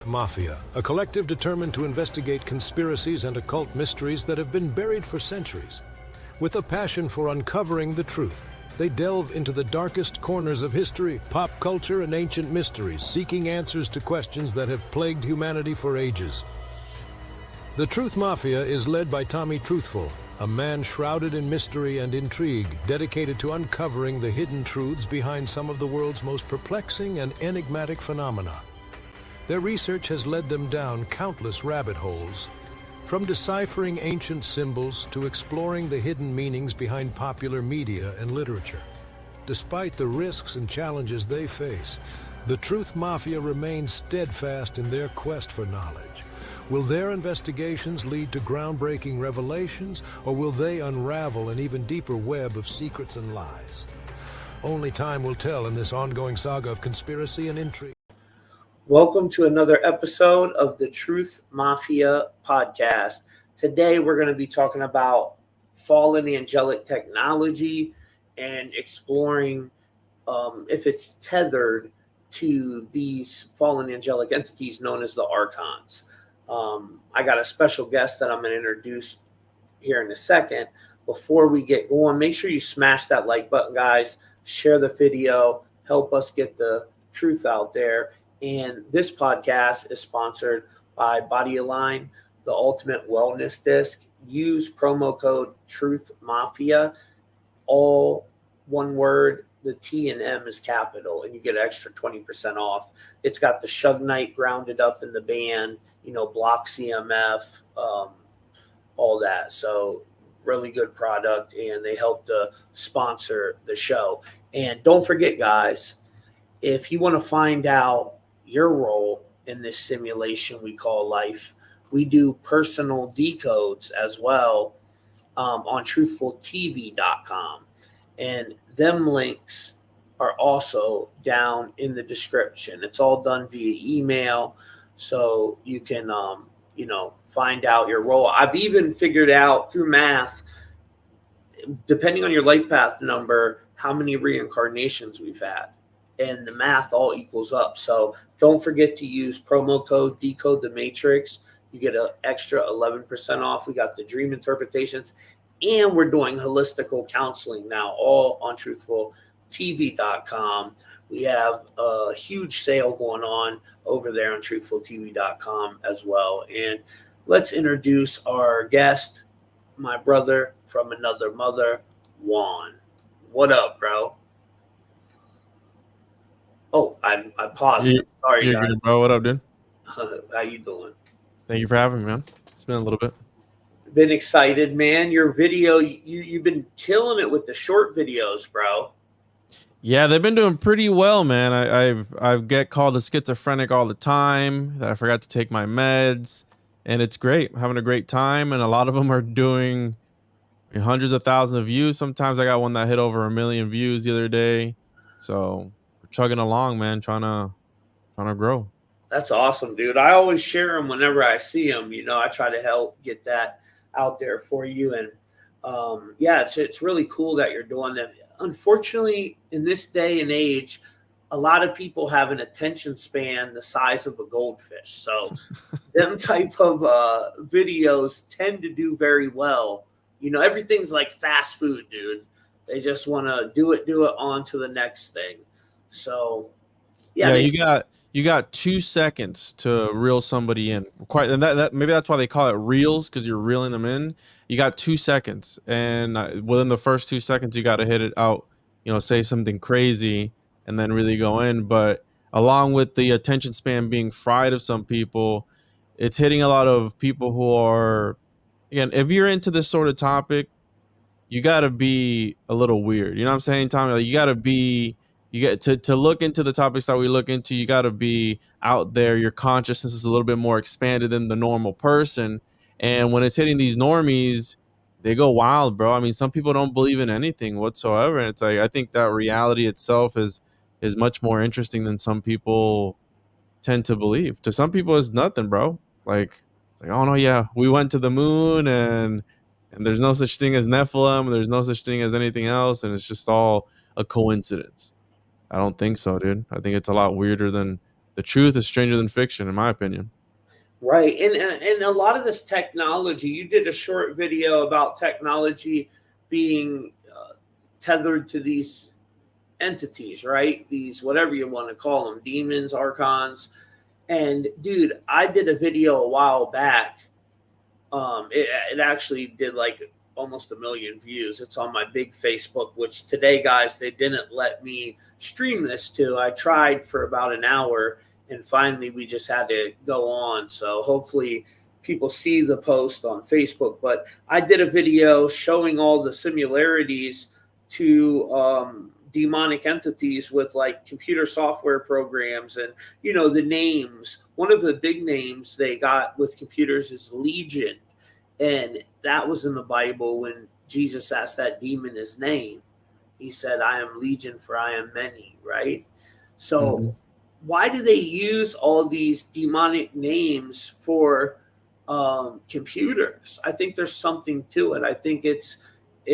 Mafia, a collective determined to investigate conspiracies and occult mysteries that have been buried for centuries. With a passion for uncovering the truth, they delve into the darkest corners of history, pop culture, and ancient mysteries, seeking answers to questions that have plagued humanity for ages. The Truth Mafia is led by TOMMYTRUTHFUL, a man shrouded in mystery and intrigue, dedicated to uncovering the hidden truths behind some of the world's most perplexing and enigmatic phenomena. Their research has led them down countless rabbit holes, from deciphering ancient symbols to exploring the hidden meanings behind popular media and literature. Despite the risks and challenges they face, the Truth Mafia remains steadfast in their quest for knowledge. Will their investigations lead to groundbreaking revelations, or will they unravel an even deeper web of secrets and lies? Only time will tell in this ongoing saga of conspiracy and intrigue. Welcome to another episode of the Truth Mafia podcast. Today we're going to be talking about fallen angelic technology and exploring if it's tethered to these fallen angelic entities known as the Archons. I got a special guest that I'm going to introduce here in a second. Before we get going, make sure you smash that like button, guys. Share the video. Help us get the truth out there. And this podcast is sponsored by Body Align, the ultimate wellness disc. Use promo code TruthMafia, all one word. The T and M is capital, and you get an extra 20% off. It's got the Shugnite grounded up in the band, block CMF, all that. So really good product, and they help to sponsor the show. And don't forget, guys, if you want to find out your role in this simulation we call life, we do personal decodes as well on truthfultv.com. And them links are also down in the description. It's all done via email, so you can, find out your role. I've even figured out through math, depending on your life path number, how many reincarnations we've had. And the math all equals up. So don't forget to use promo code Decode the Matrix. You get an extra 11% off. We got the dream interpretations, and we're doing holistical counseling now, all on truthfultv.com. We have a huge sale going on over there on truthfultv.com as well. And let's introduce our guest, my brother from another mother, Juan. What up, bro? Oh, I paused. Sorry, guys. Good, bro. What up, dude? How you doing? Thank you for having me, man. It's been a little bit. Been excited, man. Your video, you've been killing it with the short videos, bro. Yeah, they've been doing pretty well, man. I get called a schizophrenic all the time. That I forgot to take my meds, and it's great. I'm having a great time, and a lot of them are doing hundreds of thousands of views. Sometimes I got one that hit over 1 million views the other day. So we're chugging along, man, trying to grow. That's awesome, dude. I always share them whenever I see them. I try to help get that out there for you. And it's really cool that you're doing that. Unfortunately, in this day and age, a lot of people have an attention span the size of a goldfish. So them type of videos tend to do very well. Everything's like fast food, dude. They just want to do it on to the next thing. So you got 2 seconds to reel somebody in. And that maybe that's why they call it reels, because you're reeling them in. You got 2 seconds, and within the first 2 seconds, you got to hit it out. Say something crazy, and then really go in. But along with the attention span being fried of some people, it's hitting a lot of people who are, again, if you're into this sort of topic, you got to be a little weird. You know what I'm saying, Tommy? Like, you get to look into the topics that we look into. You got to be out there. Your consciousness is a little bit more expanded than the normal person. And when it's hitting these normies, they go wild, bro. I mean, some people don't believe in anything whatsoever. And it's like, I think that reality itself is much more interesting than some people tend to believe. To some people, it's nothing, bro. Like, it's like, oh no, yeah, we went to the moon, and there's no such thing as Nephilim. There's no such thing as anything else. And it's just all a coincidence. I don't think so, dude. I think it's a lot weirder than the truth is stranger than fiction, in my opinion. Right. And a lot of this technology, you did a short video about technology being tethered to these entities, right? These, whatever you want to call them, demons, archons. And dude, I did a video a while back. It actually did like almost 1 million views. It's on my big Facebook, which today, guys, they didn't let me stream this to. I tried for about an hour, and finally we just had to go on. So hopefully people see the post on Facebook. But I did a video showing all the similarities to demonic entities with like computer software programs, and the names. One of the big names they got with computers is Legion, and that was in the Bible. When Jesus asked that demon his name, he said, "I am Legion, for I am many," right? So why do they use all these demonic names for computers? I think there's something to it. I think it's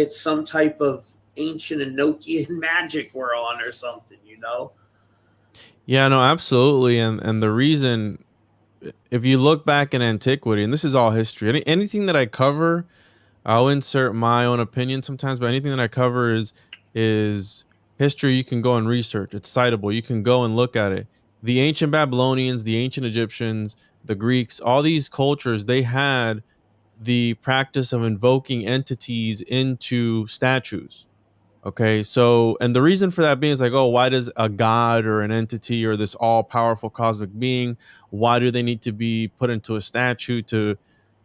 some type of ancient Enochian magic we're on, or something. Yeah, no, absolutely. And the reason, if you look back in antiquity, and this is all history, anything that I cover, I'll insert my own opinion sometimes, but anything that I cover is history. You can go and research. It's citable. You can go and look at it. The ancient Babylonians, the ancient Egyptians, the Greeks, all these cultures, they had the practice of invoking entities into statues. Okay, so, and the reason for that being is like, oh, why does a god or an entity or this all powerful cosmic being, why do they need to be put into a statue to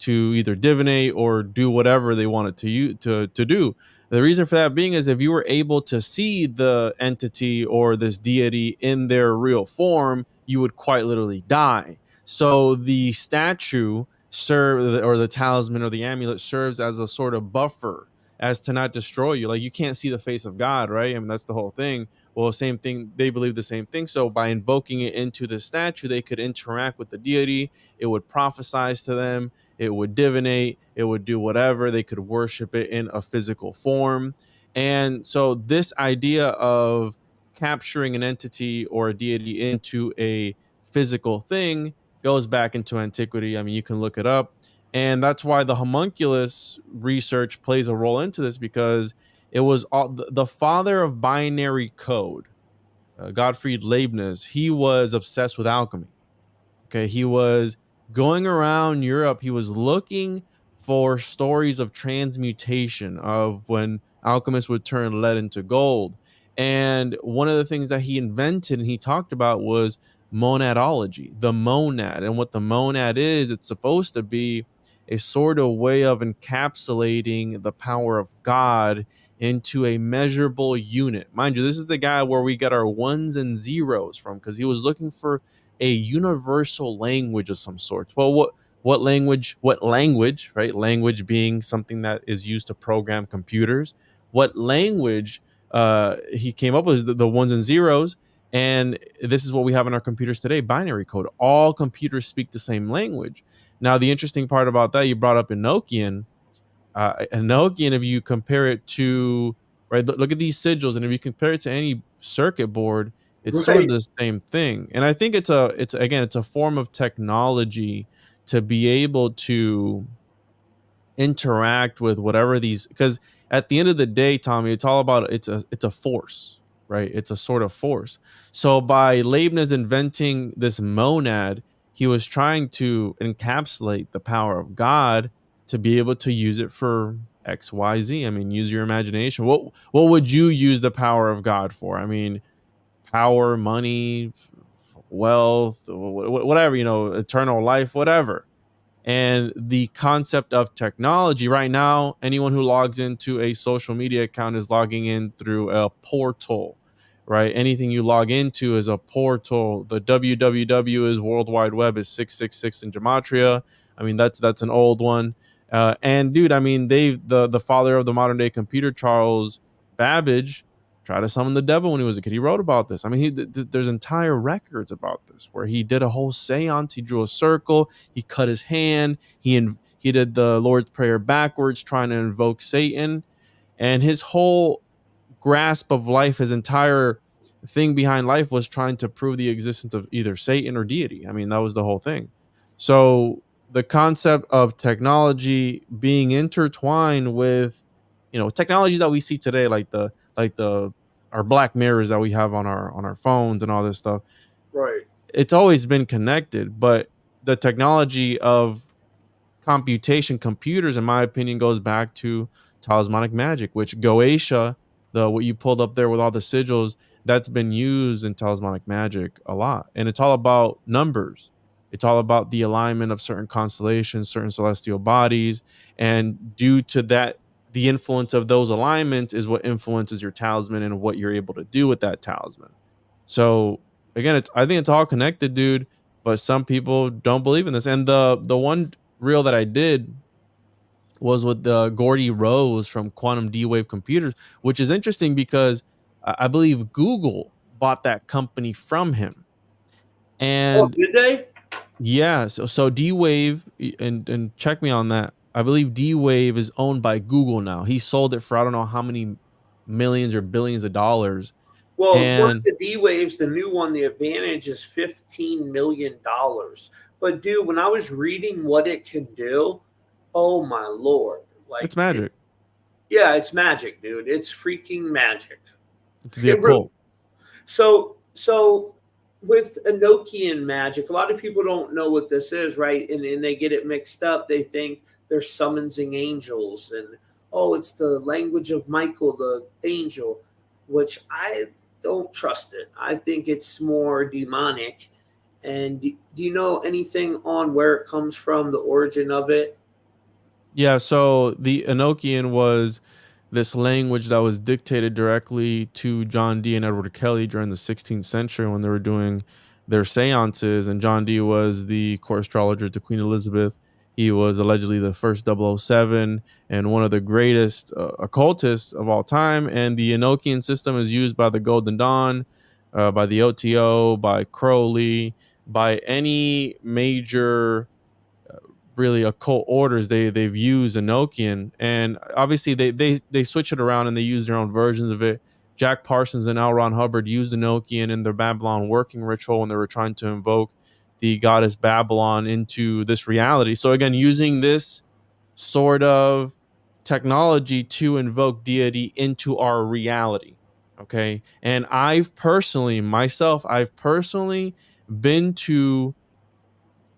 either divinate or do whatever they wanted to do? The reason for that being is, if you were able to see the entity or this deity in their real form, you would quite literally die. So the statue or the talisman or the amulet serves as a sort of buffer, as to not destroy you. Like, you can't see the face of God, right? I mean, that's the whole thing. Well, same thing. They believe the same thing. So by invoking it into the statue, they could interact with the deity. It would prophesize to them. It would divinate. It would do whatever. They could worship it in a physical form. And so this idea of capturing an entity or a deity into a physical thing goes back into antiquity. I mean, you can look it up. And that's why the homunculus research plays a role into this, because it was all the father of binary code, Gottfried Leibniz. He was obsessed with alchemy. Okay, he was going around Europe. He was looking for stories of transmutation, of when alchemists would turn lead into gold. And one of the things that he invented and he talked about was monadology, the monad. And what the monad is, it's supposed to be a sort of way of encapsulating the power of God into a measurable unit. Mind you, this is the guy where we get our ones and zeros from, because he was looking for a universal language of some sort. Well, what language? What language? Right? Language being something that is used to program computers. What language he came up with is the ones and zeros, and this is what we have in our computers today: binary code. All computers speak the same language. Now, the interesting part about that, you brought up Enochian. Enochian, if you compare it to, right, look at these sigils, and if you compare it to any circuit board, it's sort of Right. the same thing. And I think it's a form of technology to be able to interact with whatever these, because at the end of the day, Tommy, it's all about, it's a force, right? It's a sort of force. So by Leibniz inventing this monad, he was trying to encapsulate the power of God to be able to use it for XYZ. I mean, use your imagination. What would you use the power of God for? I mean, power, money, wealth, whatever, eternal life, whatever. And the concept of technology right now, anyone who logs into a social media account is logging in through a portal, right? Anything you log into is a portal. The www is World Wide Web, is 666 in Gematria. I mean, that's an old one. And dude, I mean, the father of the modern day computer, Charles Babbage, tried to summon the devil when he was a kid. He wrote about this. I mean, there's entire records about this where he did a whole seance. He drew a circle. He cut his hand. He did the Lord's Prayer backwards, trying to invoke Satan. And his whole grasp of life, his entire thing behind life was trying to prove the existence of either Satan or deity. I mean, that was the whole thing. So the concept of technology being intertwined with, technology that we see today, like the our black mirrors that we have on our phones and all this stuff, Right. it's always been connected. But the technology of computation, computers, in my opinion, goes back to talismanic magic, which Goetia, what you pulled up there with all the sigils, that's been used in talismanic magic a lot. And it's all about numbers. It's all about the alignment of certain constellations, certain celestial bodies. And due to that, the influence of those alignments is what influences your talisman and what you're able to do with that talisman. So again, I think it's all connected, dude. But some people don't believe in this. And the one reel that I did was with the Gordy Rose from Quantum D-Wave Computers, which is interesting because I believe Google bought that company from him. Oh, And did they? yeah, so D-Wave, and check me on that. I believe D-Wave is owned by Google now. He sold it for I don't know how many millions or billions of dollars. Well, one of And the D waves, the new one, the Advantage is $15 million. But dude, when I was reading what it can do, oh my lord! it's magic. Yeah, it's magic, dude. It's freaking magic. It's the It really, occult. so with Enochian magic, a lot of people don't know what this is, right? And they get it mixed up. They think they're summoning angels, and oh, it's the language of Michael, the angel, which I don't trust it. I think it's more demonic. And do you know anything on where it comes from, the origin of it? Yeah, so the Enochian was this language that was dictated directly to John Dee and Edward Kelly during the 16th century when they were doing their seances. And John Dee was the court astrologer to Queen Elizabeth. He was allegedly the first 007 and one of the greatest occultists of all time. And the Enochian system is used by the Golden Dawn, by the OTO, by Crowley, by any major really occult orders. They've used Enochian, and obviously they switch it around and they use their own versions of it. Jack Parsons and L. Ron Hubbard used Enochian in their Babylon working ritual when they were trying to invoke the goddess Babylon into this reality. So again, using this sort of technology to invoke deity into our reality. Okay. And I've personally been to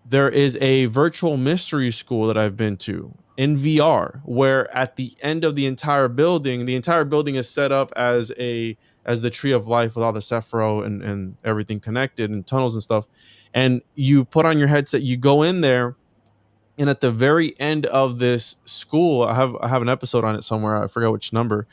there is a virtual mystery school that I've been to in VR, where at the end of the entire building is set up as the tree of life with all the Sephiroth and everything connected and tunnels and stuff. And you put on your headset, you go in there, and at the very end of this school, I have an episode on it somewhere. I forget which number.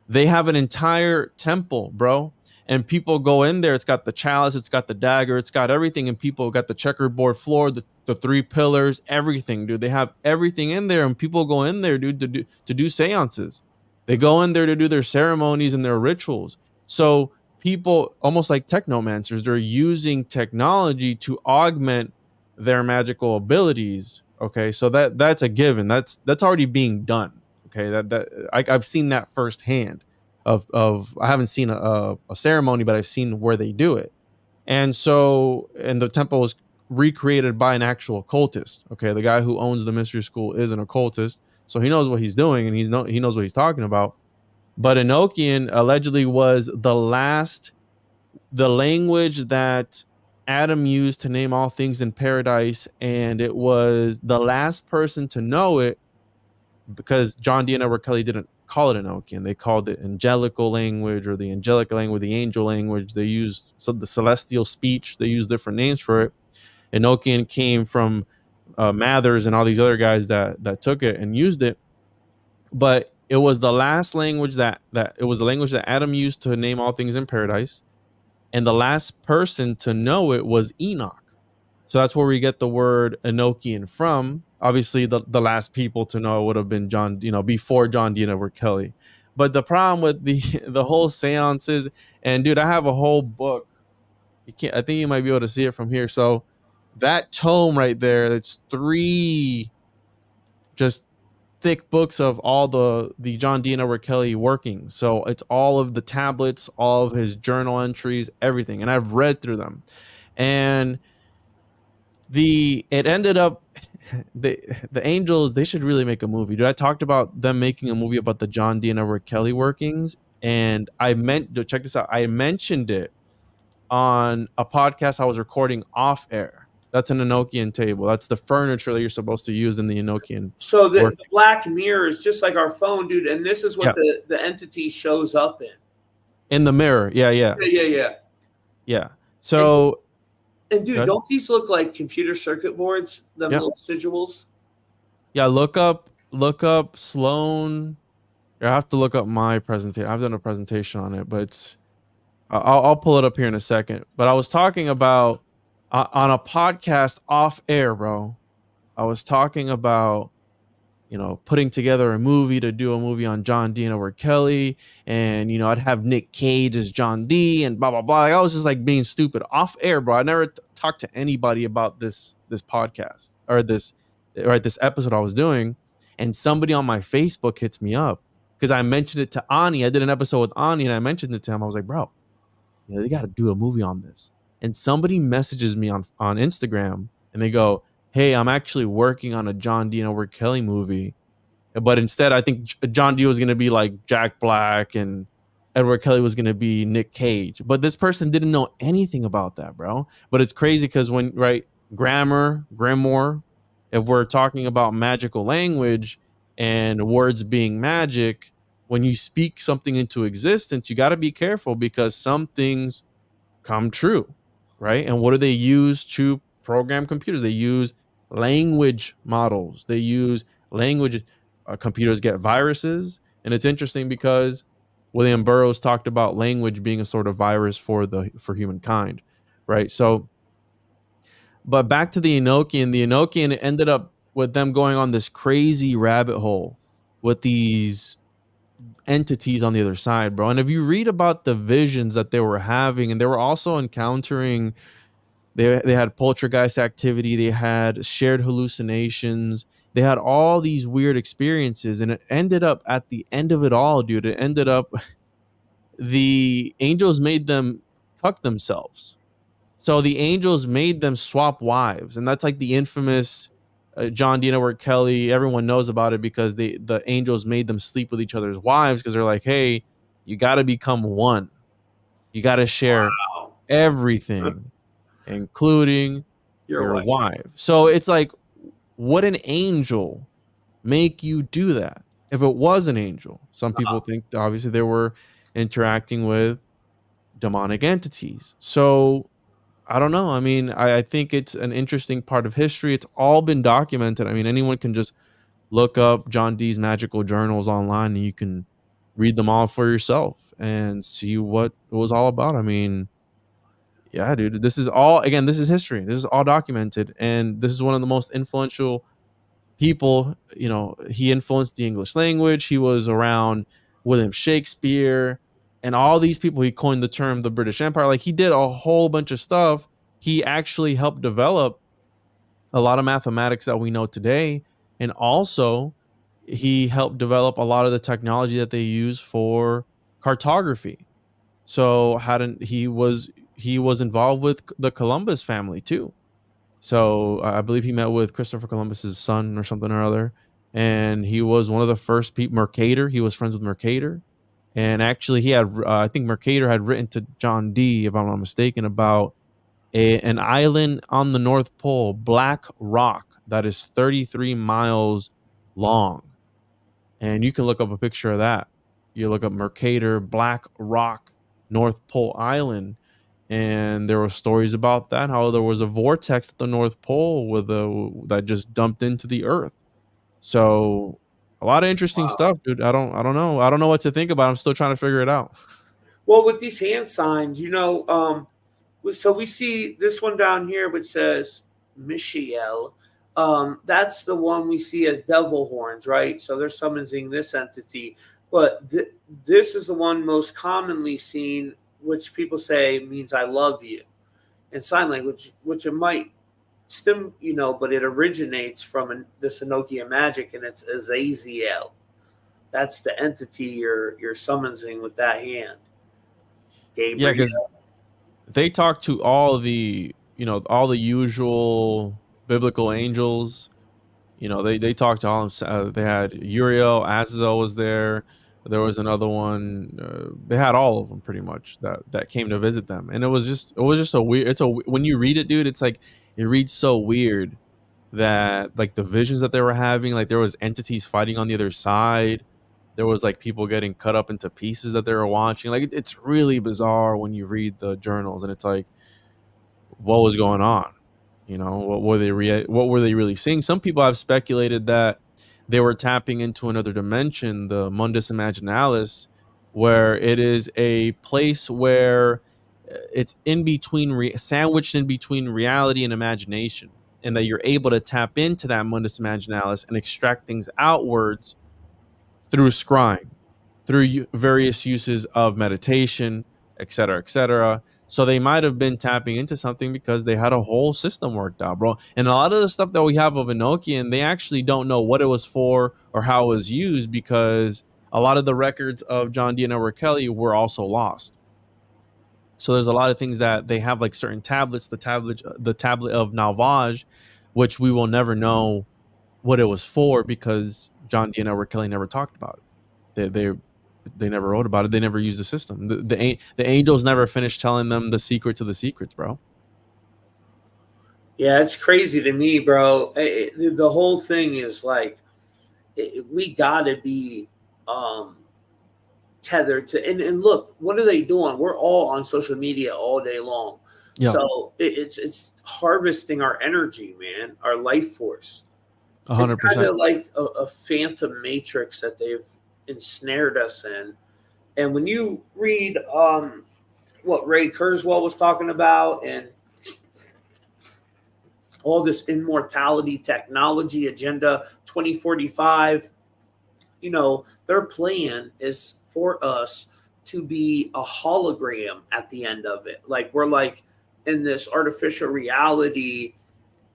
They have an entire temple, bro. And people go in there. It's got the chalice, it's got the dagger, it's got everything. And people got the checkerboard floor, the three pillars, everything, dude. They have everything in there. And people go in there, dude, to do seances. They go in there to do their ceremonies and their rituals. So people, almost like technomancers, they're using technology to augment their magical abilities. Okay, so that's a given. That's already being done. Okay, I've seen that firsthand. Of I haven't seen a ceremony, but I've seen where they do it. And the temple was recreated by an actual occultist. Okay, the guy who owns the mystery school is an occultist, so he knows what he's doing and he knows what he's talking about. But Enochian allegedly was the language that Adam used to name all things in paradise, and it was the last person to know it because John Dee and Edward Kelly didn't call it Enochian. They called it angelical language or the angelic language, the angel language. They used the celestial speech. They used different names for it. Enochian came from Mathers and all these other guys that took it and used it. But it was the last language that it was the language that Adam used to name all things in paradise. And the last person to know it was Enoch. So that's where we get the word Enochian from. Obviously, the last people to know would have been John, before John Dee and Edward Kelly. But the problem with the whole seances, and dude, I have a whole book. I think you might be able to see it from here. So that tome right there, that's 3 just thick books of all the John D. and Edward Kelly workings. So it's all of the tablets, all of his journal entries, everything. And I've read through them. And it ended up the Angels, they should really make a movie. Dude, I talked about them making a movie about the John D. and Edward Kelly workings. And check this out. I mentioned it on a podcast I was recording off air. That's an Enochian table. That's the furniture that you're supposed to use in the Enochian. So the black mirror is just like our phone, dude, and this is what Yeah. the entity shows up in the mirror. Yeah. So and dude, don't these look like computer circuit boards? Them little sigils. Yeah, look up Sloan. I have to look up my presentation. I've done a presentation on it, but it's I'll pull it up here in a second. But I was talking about on a podcast off air, bro. I was talking about, putting together a movie to do a movie on John D. and Edward Kelly, and I'd have Nick Cage as John D. and blah blah blah. I was just like being stupid off air, bro. I never talked to anybody about this podcast or this episode I was doing, and somebody on my Facebook hits me up because I mentioned it to Ani. I did an episode with Ani, and I mentioned it to him. I was like, bro, they got to do a movie on this. And somebody messages me on Instagram, and they go, hey, I'm actually working on a John D. and Edward Kelly movie. But instead, I think John D. was going to be like Jack Black and Edward Kelly was going to be Nick Cage. But this person didn't know anything about that, bro. But it's crazy because Grimoire, if we're talking about magical language and words being magic, when you speak something into existence, you got to be careful because some things come true, right? And what do they use to program computers? They use language models. They use language. Computers get viruses, and it's interesting because William Burroughs talked about language being a sort of virus for humankind, right? So, but back to the Enochian ended up with them going on this crazy rabbit hole with these entities on the other side, bro. And if you read about the visions that they were having, and they were also encountering, they had poltergeist activity, they had shared hallucinations, they had all these weird experiences, and it ended up at the end of it all, dude. It ended up the angels made them cuck themselves. So the angels made them swap wives, and that's like the infamous John D. and Edward Kelly. Everyone knows about it because the angels made them sleep with each other's wives because they're like, hey, you got to become one. You got to share everything, including your wife. So it's like, would an angel make you do that? If it was an angel, some people think obviously they were interacting with demonic entities. So I don't know. I mean, I think it's an interesting part of history. It's all been documented. I mean, anyone can just look up John Dee's magical journals online and you can read them all for yourself and see what it was all about. I mean, yeah, dude, this is history. This is all documented. And this is one of the most influential people. He influenced the English language. He was around William Shakespeare and all these people. He coined the term the British Empire. Like, he did a whole bunch of stuff. He actually helped develop a lot of mathematics that we know today. And also he helped develop a lot of the technology that they use for cartography. So he was involved with the Columbus family too. So I believe he met with Christopher Columbus's son or something or other. And he was one of the first people, Mercator. He was friends with Mercator. And actually he had, I think Mercator had written to John D., if I'm not mistaken, about an island on the North Pole, Black Rock, that is 33 miles long. And you can look up a picture of that. You look up Mercator, Black Rock, North Pole Island. And there were stories about that, how there was a vortex at the North Pole that just dumped into the Earth. So a lot of interesting stuff, dude. I don't know. I don't know what to think about. I'm still trying to figure it out. Well, with these hand signs, so we see this one down here which says Michiel. That's the one we see as devil horns, right? So they're summoning this entity. But this is the one most commonly seen, which people say means I love you in sign language, which it might but it originates from this Enochian magic, and it's Azazel. That's the entity you're summoning with that hand. Yeah, because Gabriel. they talk to all all the usual biblical angels. They talked to all of them. They had Uriel, Azazel was there. There was another one. They had all of them pretty much that came to visit them, and it was just a weird. When you read it, dude, it's like it reads so weird that like the visions that they were having, like there was entities fighting on the other side. There was like people getting cut up into pieces that they were watching. Like it's really bizarre when you read the journals, and it's like, what was going on? What were they really seeing? Some people have speculated that they were tapping into another dimension, the Mundus Imaginalis, where it is a place where it's in between, sandwiched in between reality and imagination, and that you're able to tap into that Mundus Imaginalis and extract things outwards through scrying, through various uses of meditation, etc., etc. So they might have been tapping into something because they had a whole system worked out, bro. And a lot of the stuff that we have of Enochian, they actually don't know what it was for or how it was used, because a lot of the records of John D. and Edward Kelly were also lost. So there's a lot of things that they have, like certain tablets, the tablet of Nalvaj, which we will never know what it was for, because John D. and Edward Kelly never talked about it. They never wrote about it. They never used the system. The angels never finished telling them the secret to the secrets, bro. Yeah, it's crazy to me, bro. The whole thing is like, we gotta be tethered to. And look, what are they doing? We're all on social media all day long. Yeah, So it's harvesting our energy, man, our life force. It's kind 100%. of like a phantom matrix that they've ensnared us in. And when you read what Ray Kurzweil was talking about, and all this immortality technology agenda 2045, their plan is for us to be a hologram at the end of it. Like we're like in this artificial reality,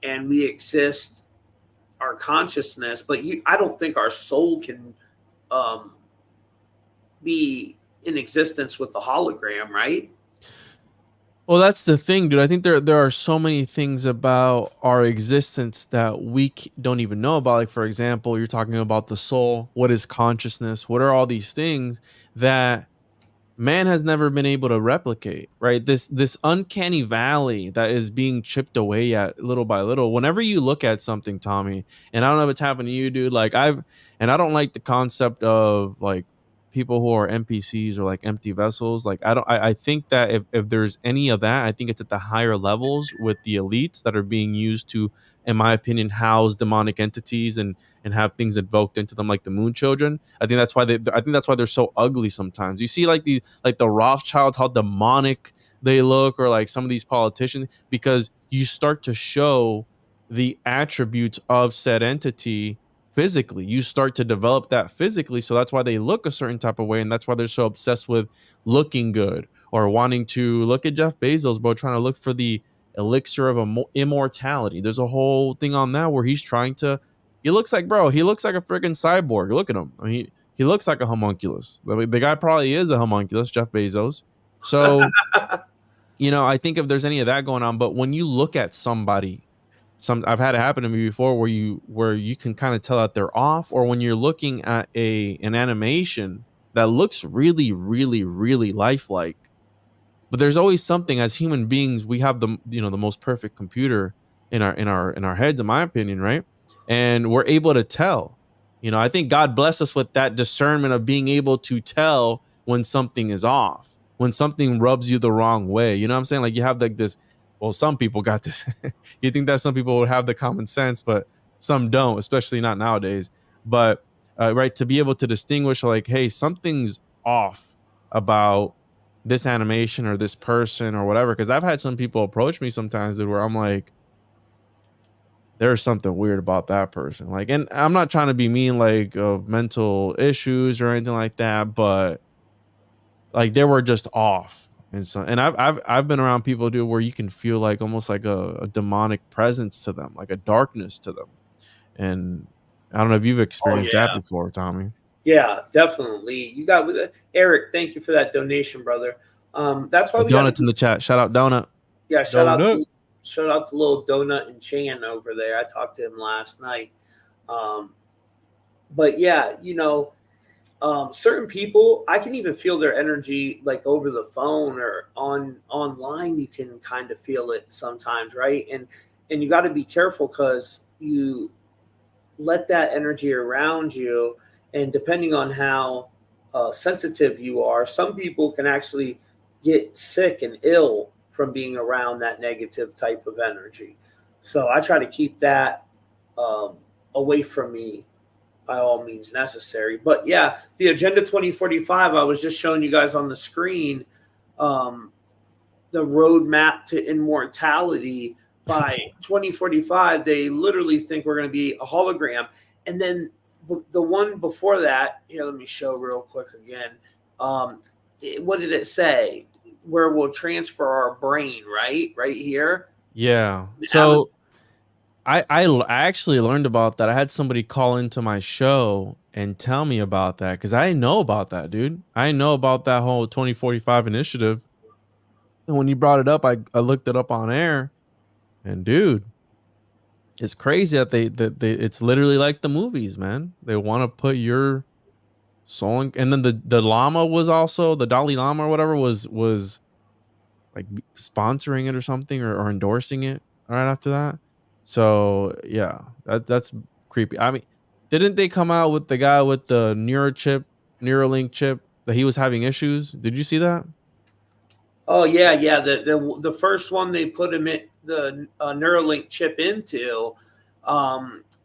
and we exist, our consciousness, but I don't think our soul can um, be in existence with the hologram, right? Well, that's the thing, dude. I think there are so many things about our existence that we don't even know about. Like, for example, you're talking about the soul. What is consciousness? What are all these things that man has never been able to replicate, right? This uncanny valley that is being chipped away at little by little. Whenever you look at something, Tommy, and I don't know if it's happened to you, dude, like I don't like the concept of like people who are NPCs or like empty vessels. Like I think that if there's any of that, I think it's at the higher levels with the elites that are being used to, in my opinion, house demonic entities and have things invoked into them, like the Moon Children. I think that's why they're so ugly sometimes. You see, like the Rothschilds, how demonic they look, or like some of these politicians, because you start to show the attributes of said entity physically. You start to develop that physically, so that's why they look a certain type of way, and that's why they're so obsessed with looking good, or wanting to look at Jeff Bezos, bro, trying to look for the elixir of immortality. There's a whole thing on that where he's trying to. He looks like a freaking cyborg. Look at him. I mean, he looks like a homunculus. The guy probably is a homunculus, Jeff Bezos. So, I think if there's any of that going on, but when you look at somebody, I've had it happen to me before where you can kind of tell that they're off, or when you're looking at an animation that looks really, really, really lifelike. But there's always something. As human beings, we have the most perfect computer in our heads, in my opinion, right? And we're able to tell. I think God blessed us with that discernment of being able to tell when something is off, when something rubs you the wrong way. You know what I'm saying? Like you have like this. Well, some people got this. You think that some people would have the common sense, but some don't, especially not nowadays. But right, to be able to distinguish, like, hey, something's off about this animation or this person or whatever. Because I've had some people approach me sometimes where I'm like, there's something weird about that person. Like, and I'm not trying to be mean, like, of mental issues or anything like that, but like they were just off. And so, and I've been around people, dude, where you can feel like almost like a demonic presence to them, like a darkness to them. And I don't know if you've Oh experienced that yeah, before, Tommy. yeah, definitely. You got with it, Eric. Thank you for that donation, brother. That's why we got to Donuts in the chat. Shout out Donut. yeah. Donut. Shout out to little Donut and Chan over there. I talked to him last night. Um, but yeah, certain people, I can even feel their energy like over the phone or online. You can kind of feel it sometimes, right? And you got to be careful because you let that energy around you, and depending on how sensitive you are, some people can actually get sick and ill from being around that negative type of energy. So I try to keep that um, away from me by all means necessary. But yeah, the Agenda 2045, I was just showing you guys on the screen, um, the roadmap to immortality. By 2045, they literally think we're going to be a hologram. And then the one before that, here, let me show real quick again. What did it say? Where we'll transfer our brain, right? Right here. Yeah. That was, So I actually learned about that. I had somebody call into my show and tell me about that because I know about that, dude. I know about that whole 2045 initiative. And when you brought it up, I looked it up on air, and dude, it's crazy that they it's literally like the movies, man. They want to put your soul in, and then the llama was also the Dalai Lama or whatever was like sponsoring it or something or endorsing it right after that. So yeah, that's creepy. I mean, didn't they come out with the guy with the Neuralink chip that he was having issues? Did you see that? oh yeah, yeah. The first one they put him in the Neuralink chip into,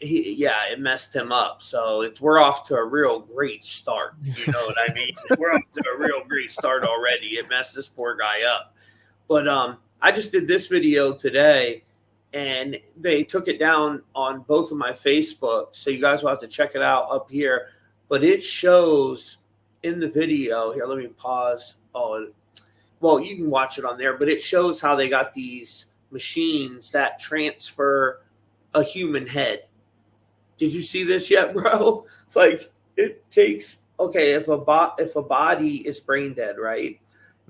it messed him up. So we're off to a real great start. You know what I mean? We're off to a real great start already. It messed this poor guy up. But I just did this video today, and they took it down on both of my Facebook. So you guys will have to check it out up here. But it shows in the video here. Let me pause. Oh, well, you can watch it on there, but it shows how they got these machines that transfer a human head. Did you see this yet, bro? It's like it takes okay, if a body is brain dead, right?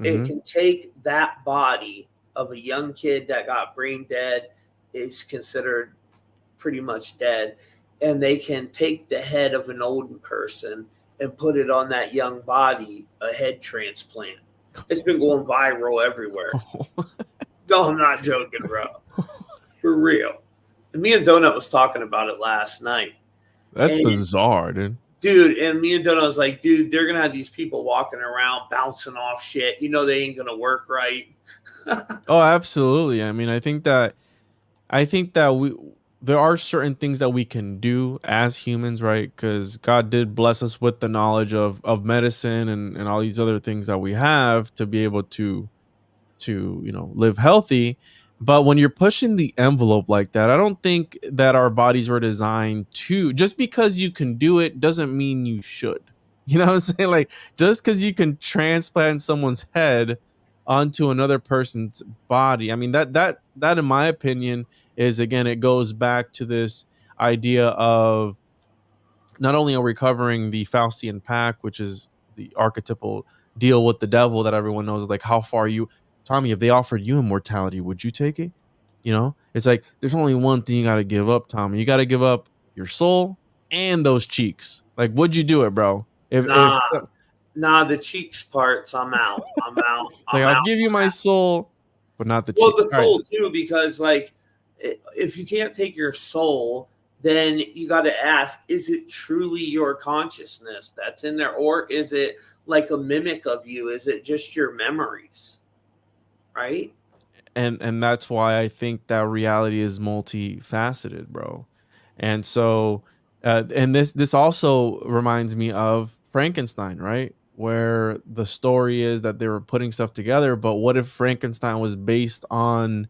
It Mm-hmm. can take that body of a young kid that got brain dead, is considered pretty much dead, and they can take the head of an old person and put it on that young body, a head transplant. It's been going viral everywhere. No, I'm not joking, bro. For real. And me and Donut was talking about it last night. That's And bizarre, dude. dude, and me and Donut was like, dude, they're gonna have these people walking around bouncing off shit. You know they ain't gonna work right. Oh, absolutely. I mean, I think that we there are certain things that we can do as humans, right? Because God did bless us with the knowledge of medicine and all these other things that we have to be able to live healthy. But when you're pushing the envelope like that, I don't think that our bodies were designed to. Just because you can do it doesn't mean you should. You know what I'm saying? Like, just because you can transplant someone's head onto another person's body, I mean, that in my opinion is, again, it goes back to this idea of not only are we covering the Faustian pact, which is the archetypal deal with the devil that everyone knows, like, how far you, Tommy, if they offered you immortality, would you take it? It's like there's only one thing you got to give up, Tommy. You got to give up your soul and those cheeks. Like, would you do it, bro? If Nah, nah, the cheeks parts, I'm out. I'm out. like, I'm I'll out. give you my soul, but not the Well, cheeks. the All right. soul too, because like if you can't take your soul, then you got to ask: is it truly your consciousness that's in there, or is it like a mimic of you? Is it just your memories, right? And that's why I think that reality is multifaceted, bro. And so, and this also reminds me of Frankenstein, right? Where the story is that they were putting stuff together, but what if Frankenstein was based on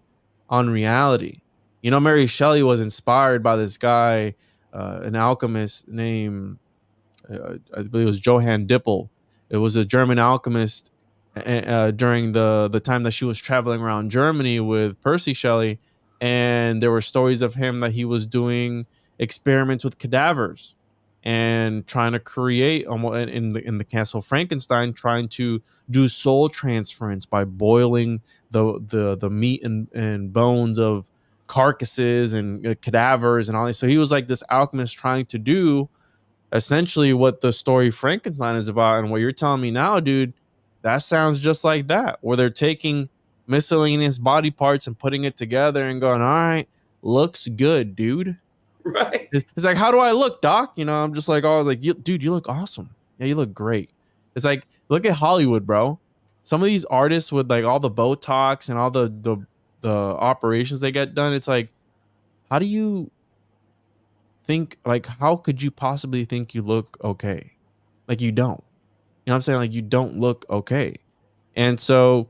reality? Mary Shelley was inspired by this guy, an alchemist named I believe it was Johann Dippel. It was a German alchemist, during the time that she was traveling around Germany with Percy Shelley, and there were stories of him that he was doing experiments with cadavers and trying to create in the Castle Frankenstein, trying to do soul transference by boiling the meat and bones of carcasses and cadavers and all this. So he was like this alchemist trying to do essentially what the story Frankenstein is about. And what you're telling me now, dude, that sounds just like that, where they're taking miscellaneous body parts and putting it together and going, all right, looks good, dude. Right. It's like, how do I look, doc? You know, I'm just like, oh, like, dude, you look awesome. Yeah, you look great. It's like, look at Hollywood, bro. Some of these artists with like all the Botox and all the operations they get done, it's like, how do you think, like, how could you possibly think you look okay? Like, you don't. You know what I'm saying? Like, you don't look okay. And so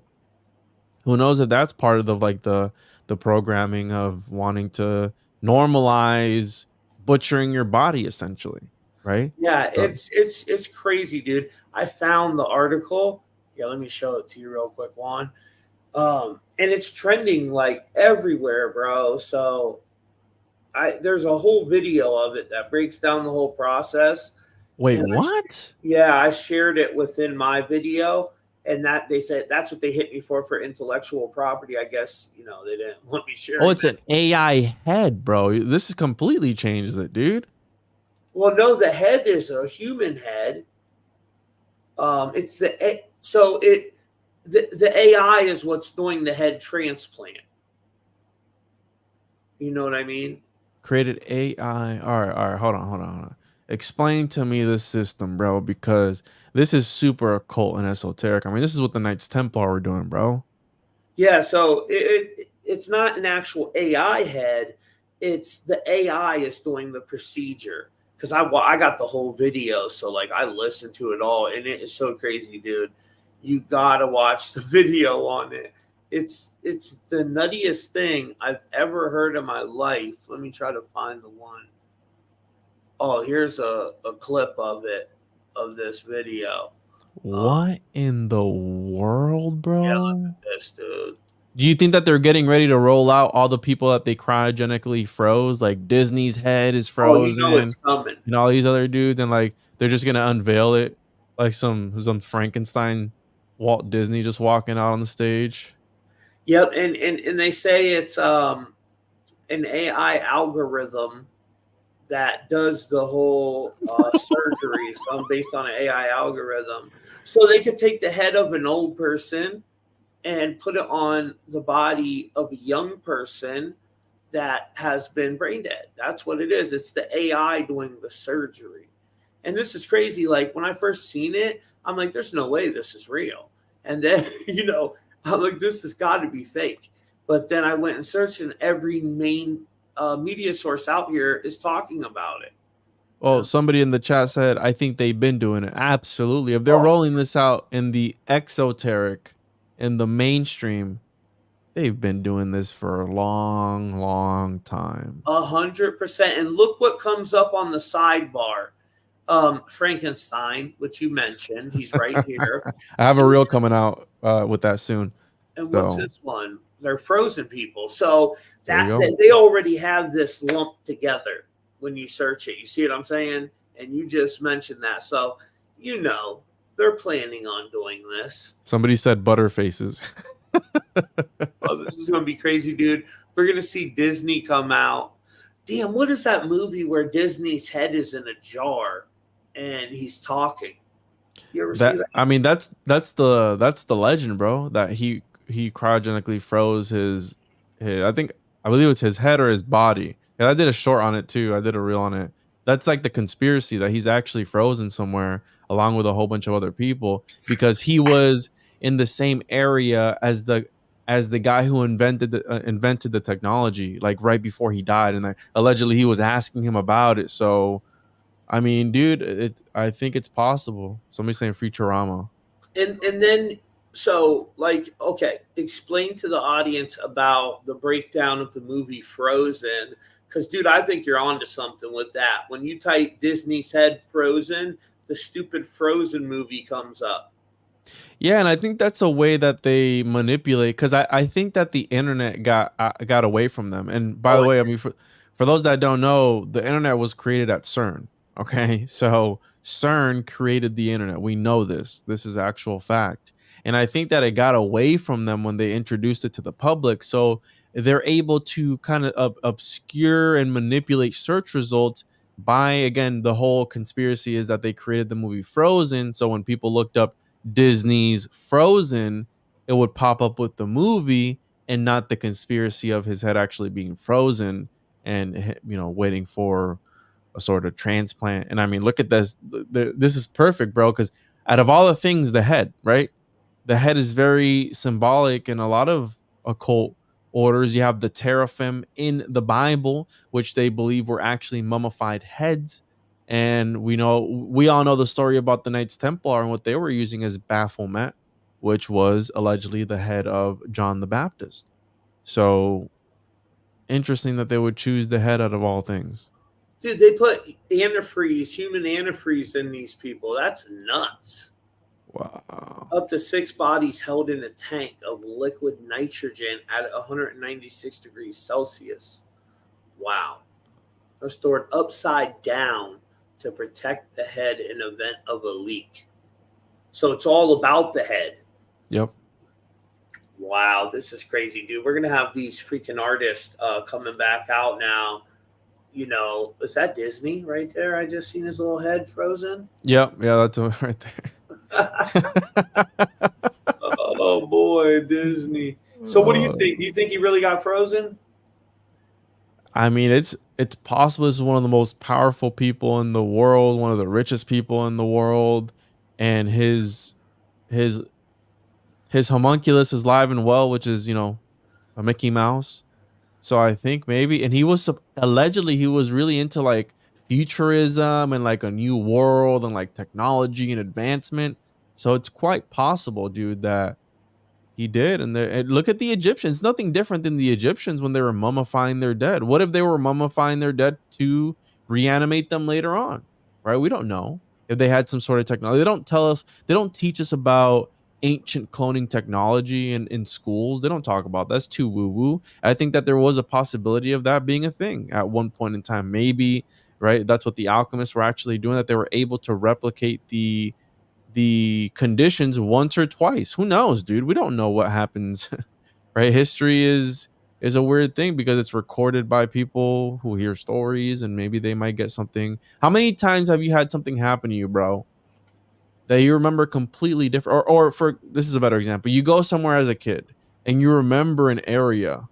who knows if that's part of the programming of wanting to normalize butchering your body, essentially, right? Yeah, So, it's crazy, dude. I found the article. Yeah, let me show it to you real quick, Juan. And it's trending like everywhere, bro. So there's a whole video of it that breaks down the whole process. wait, And what? yeah, I shared it within my video, and that they said that's what they hit me for intellectual property. I guess they didn't want me Oh, sharing it's an it. AI head, bro. This is completely changes it, dude. Well, no, the head is a human head. It's so the AI is what's doing the head transplant. You know what I mean? Created AI. All right. Hold on. Explain to me this system, bro, because this is super occult and esoteric. I mean, this is what the Knights Templar were doing, bro. Yeah. So it's not an actual AI head. It's the AI is doing the procedure. Because I got the whole video, so like I listened to it all, and it is so crazy, dude. You gotta watch the video on it. It's the nuttiest thing I've ever heard in my life. Let me try to find the one. Oh, here's a clip of it, of this video. What in the world, Yeah, look bro? at this, dude. Do you think that they're getting ready to roll out all the people that they cryogenically froze? Like Disney's head is Oh, you know frozen it's coming. and all these other dudes, and like they're just gonna unveil it like some Frankenstein Walt Disney just walking out on the stage. Yep, and they say it's an AI algorithm that does the whole surgery, some based on an AI algorithm. So they could take the head of an old person and put it on the body of a young person that has been brain dead. That's what it is. It's the AI doing the surgery. And this is crazy. Like when I first seen it, I'm like, there's no way this is real. And then, I'm like, this has got to be fake. But then I went and searched, and every main media source out here is talking about it. Well, somebody in the chat said, I think they've been doing it. Absolutely. If they're Oh, rolling this out in the exoteric, in the mainstream, they've been doing this for a long, long time. 100%. And look what comes up on the sidebar. Frankenstein, which you mentioned, he's right here. I have a And, reel coming out with that soon. and what's So this one? They're frozen people. So there you that go. they already have this lumped together when you search it. You see what I'm saying? And you just mentioned that. So they're planning on doing this. Somebody said butterfaces. Oh, this is gonna be crazy, dude. We're gonna see Disney come out. Damn, what is that movie where Disney's head is in a jar and he's talking? You ever see That, that? I mean, that's the legend, bro. That he cryogenically froze his I believe it's his head or his body. Yeah, I did a short on it too. I did a reel on it. That's like the conspiracy that he's actually frozen somewhere along with a whole bunch of other people because he was in the same area as the guy who invented the technology, like right before he died, and allegedly he was asking him about it. So I mean, dude, I think it's possible. Somebody's saying Futurama. And then so like okay, explain to the audience about the breakdown of the movie Frozen, because dude, I think you're onto something with that. When you type Disney's head frozen, the stupid Frozen movie comes up. Yeah, and I think that's a way that they manipulate, because I think that the internet got away from them. And by Oh, the way, I mean, for those that don't know, the internet was created at CERN. Okay, so CERN created the internet. We know this. This is actual fact. And I think that it got away from them when they introduced it to the public. So they're able to kind of obscure and manipulate search results by, again, the whole conspiracy is that they created the movie Frozen. So when people looked up Disney's Frozen, it would pop up with the movie and not the conspiracy of his head actually being frozen and, waiting for a sort of transplant. And I mean, look at this. This is perfect, bro, because out of all the things, the head, right? The head is very symbolic in a lot of occult orders. You have the teraphim in the Bible, which they believe were actually mummified heads. And we all know the story about the Knights Templar and what they were using as Baphomet, which was allegedly the head of John the Baptist. So interesting that they would choose the head out of all things. dude, they put antifreeze, human antifreeze in these people. That's nuts. Wow. Up to 6 bodies held in a tank of liquid nitrogen at 196 degrees Celsius. Wow. They're stored upside down to protect the head in event of a leak. So it's all about the head. Yep. Wow, this is crazy, dude. We're gonna have these freaking artists coming back out now. Is that Disney right there? I just seen his little head frozen. Yep. Yeah, that's right there. Oh boy, Disney. So what do you think? Do you think he really got frozen? I mean, it's possible. This is one of the most powerful people in the world, one of the richest people in the world, and his his homunculus is live and well, which is a Mickey Mouse. So I think maybe, and allegedly he was really into like futurism and like a new world and like technology and advancement. So it's quite possible, dude, that he did. And look at the Egyptians. Nothing different than the Egyptians when they were mummifying their dead. What if they were mummifying their dead to reanimate them later on? Right? We don't know if they had some sort of technology. They don't tell us, they don't teach us about ancient cloning technology in schools. They don't talk about that. That's too woo-woo. I think that there was a possibility of that being a thing at one point in time. Maybe, right? That's what the alchemists were actually doing, that they were able to replicate the conditions once or twice. Who knows, dude? We don't know what happens. Right? History is a weird thing because it's recorded by people who hear stories and maybe they might get something. How many times have you had something happen to you, bro, that you remember completely different? Or for this is a better example. You go somewhere as a kid and you remember an area,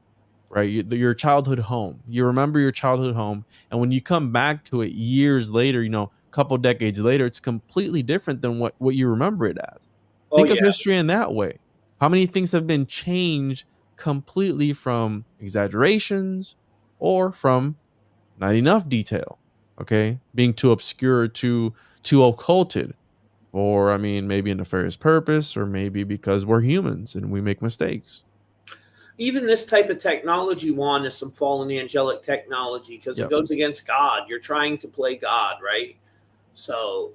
right? Your childhood home. You remember your childhood home, and when you come back to it years later, a couple decades later, it's completely different than what you remember it as. Oh Think of yeah, history in that way. How many things have been changed completely from exaggerations or from not enough detail? Okay, being too obscure, too occulted, or I mean, maybe a nefarious purpose, or maybe because we're humans and we make mistakes. even this type of technology, Juan, is some fallen angelic technology because it Yep. goes against God. You're trying to play God, right? So,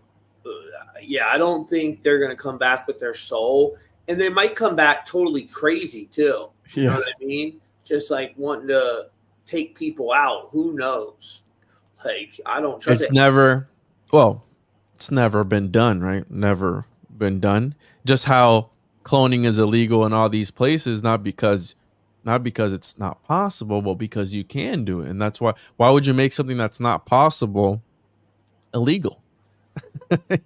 yeah, I don't think they're going to come back with their soul. And they might come back totally crazy too. You know Yeah. what I mean? Just like wanting to take people out. Who knows? Like, I don't trust It's it. never, well, it's never been done, right? Never been done. Just how cloning is illegal in all these places, not because it's not possible, but because you can do it. And that's why would you make something that's not possible illegal?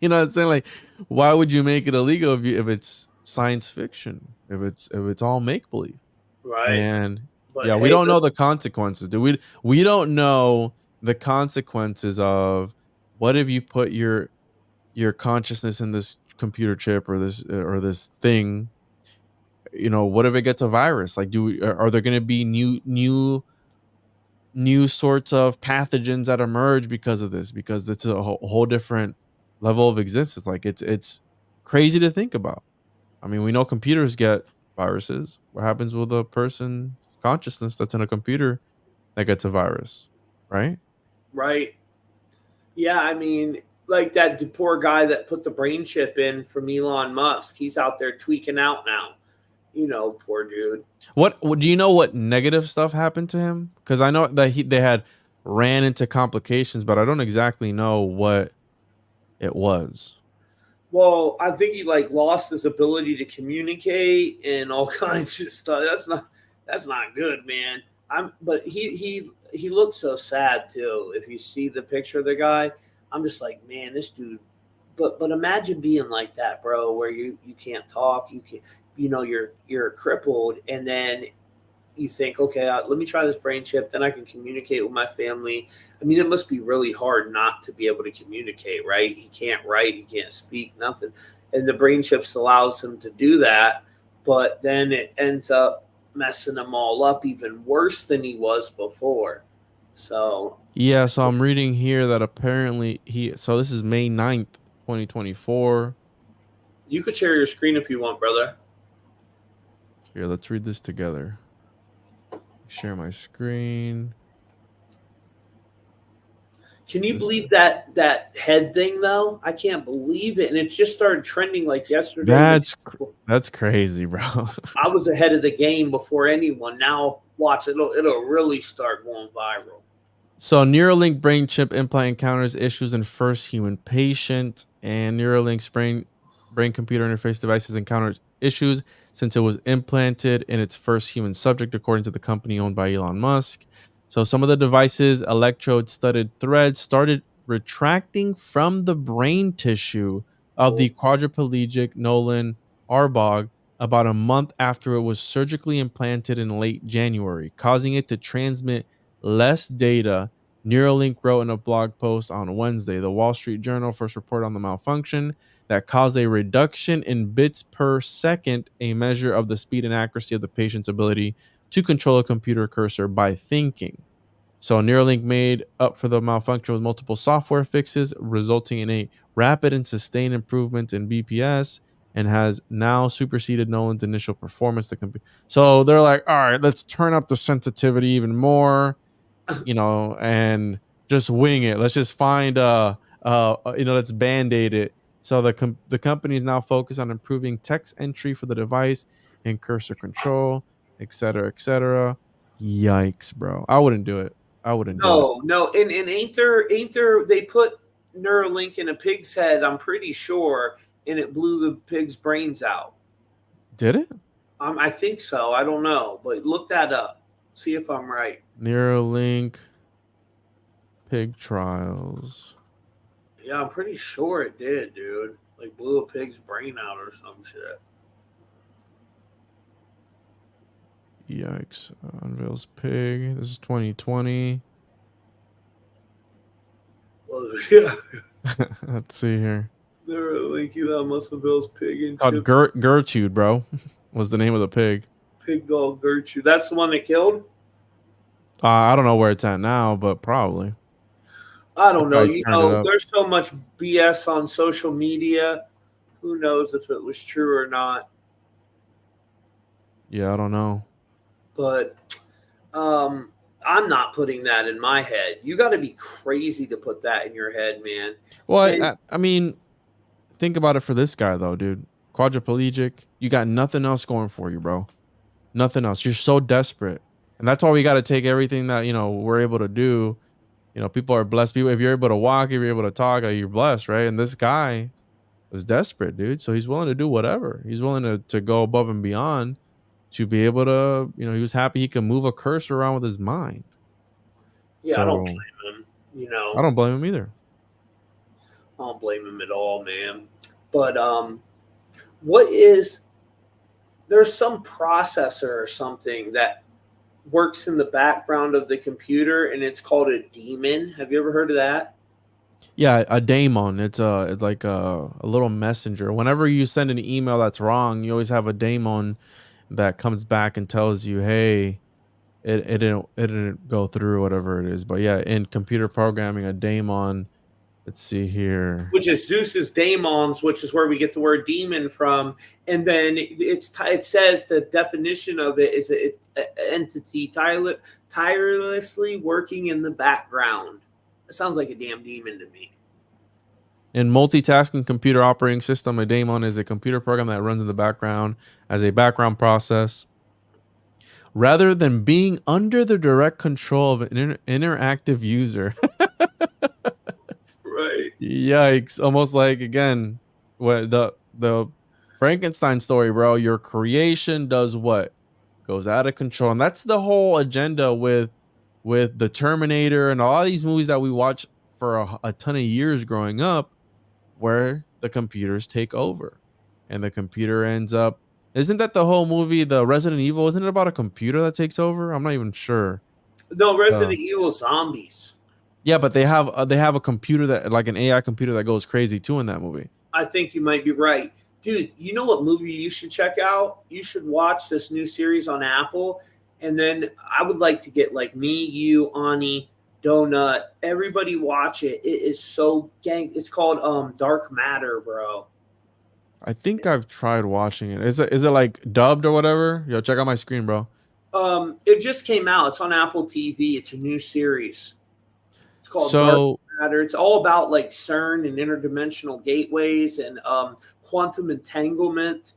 You know what I'm saying? Like, why would you make it illegal if it's science fiction? If it's all make believe? Right. And But yeah, we hey, don't know listen, the consequences, dude. We don't know the consequences of what if you put your consciousness in this computer chip or this thing. What if it gets a virus? Like, are there going to be new sorts of pathogens that emerge because of this? Because it's a whole different level of existence. Like, it's crazy to think about. I mean, we know computers get viruses. What happens with a person consciousness that's in a computer that gets a virus, right? right. Yeah, I mean, like that poor guy that put the brain chip in from Elon Musk. He's out there tweaking out now. Poor dude. What do you know? What negative stuff happened to him? Because I know that they had ran into complications, but I don't exactly know what it was. Well, I think he lost his ability to communicate and all kinds of stuff. That's not good, man. But he looks so sad too. If you see the picture of the guy, I'm just like, man, this dude. But imagine being like that, bro, where you can't talk, you can, you're crippled, and then you think, okay, let me try this brain chip, then I can communicate with my family. I mean, it must be really hard not to be able to communicate, right? He can't write, he can't speak, nothing. And the brain chips allows him to do that, but then it ends up messing him all up even worse than he was before. So yeah, so I'm reading here that apparently so this is May 9th, 2024. You could share your screen if you want, brother. Here, let's read this together. Share my screen. Can you believe that head thing though? I can't believe it, and it just started trending like yesterday. That's crazy, bro. I was ahead of the game before anyone. Now watch it'll really start going viral. So Neuralink brain chip implant encounters issues in first human patient, and Neuralink's brain computer interface devices encountered issues since it was implanted in its first human subject, according to the company owned by Elon Musk. So some of the devices' electrode-studded threads started retracting from the brain tissue of the quadriplegic Nolan Arbog about a month after it was surgically implanted in late January, causing it to transmit less data. Neuralink wrote in a blog post on Wednesday. The Wall Street Journal first reported on the malfunction that caused a reduction in bits per second, a measure of the speed and accuracy of the patient's ability to control a computer cursor by thinking. So Neuralink made up for the malfunction with multiple software fixes, resulting in a rapid and sustained improvement in BPS, and has now superseded Nolan's initial performance. So they're like, all right, let's turn up the sensitivity even more, and just wing it. Let's just find let's band-aid it. So the company is now focused on improving text entry for the device and cursor control, et cetera, et cetera. Yikes, bro. I wouldn't do it. Do it. No, and ain't there they put Neuralink in a pig's head, I'm pretty sure, and it blew the pig's brains out. Did it? I think so. I don't know, but look that up. See if I'm right. Neuralink pig trials. Yeah, I'm pretty sure it did, dude. Like blew a pig's brain out or some shit. Yikes. Unveils pig. This is 2020. Well, yeah. Let's see here. Neuralink, Elon Musk unveils pig and called Gertrude, bro. Was the name of the pig. Pig dog Gertrude. That's the one that killed? I don't know where it's at now, but probably. I don't know. There's so much BS on social media. Who knows if it was true or not? Yeah, I don't know. But I'm not putting that in my head. You got to be crazy to put that in your head, man. Well, I mean, think about it for this guy, though, dude. Quadriplegic. You got nothing else going for you, bro. Nothing else. You're so desperate. And that's why we got to take everything that, we're able to do. People are blessed. People, if you're able to walk, if you're able to talk, you're blessed, right? And this guy was desperate, dude. So he's willing to do whatever. He's willing to go above and beyond to be able to, he was happy he could move a cursor around with his mind. Yeah, so, I don't blame him. I don't blame him either. I don't blame him at all, man. But there's some processor or something that works in the background of the computer, and it's called a daemon. Have you ever heard of that? Yeah, a daemon. It's like a little messenger. Whenever you send an email that's wrong, you always have a daemon that comes back and tells you, hey, it didn't go through, whatever it is. But yeah, in computer programming, a daemon, let's see here, which is Zeus's daemons, which is where we get the word demon from. And then it says the definition of it is an entity tirelessly working in the background. It sounds like a damn demon to me. In multitasking computer operating system, a daemon is a computer program that runs in the background as a background process. Rather than being under the direct control of an interactive user. Right. Yikes. Almost like, again, what the Frankenstein story, bro. Your creation does what? Goes out of control. And that's the whole agenda with the Terminator and all these movies that we watch for a ton of years growing up, where the computers take over and the computer ends up. Isn't that the whole movie, the Resident Evil? Isn't it about a computer that takes over? I'm not even sure. No, Resident Evil zombies. Yeah, but they have a computer that, like an AI computer, that goes crazy too in that movie. I think you might be right. Dude, you know what movie you should check out? You should watch this new series on Apple. And then I would like to get like me, you, Ani, Donut, everybody watch it. It is so gang. It's called Dark Matter, bro. I think I've tried watching it. Is it like dubbed or whatever? Yo, check out my screen, bro. It just came out. It's on Apple TV. It's a new series. It's called Dark Matter. It's all about like CERN and interdimensional gateways and quantum entanglement.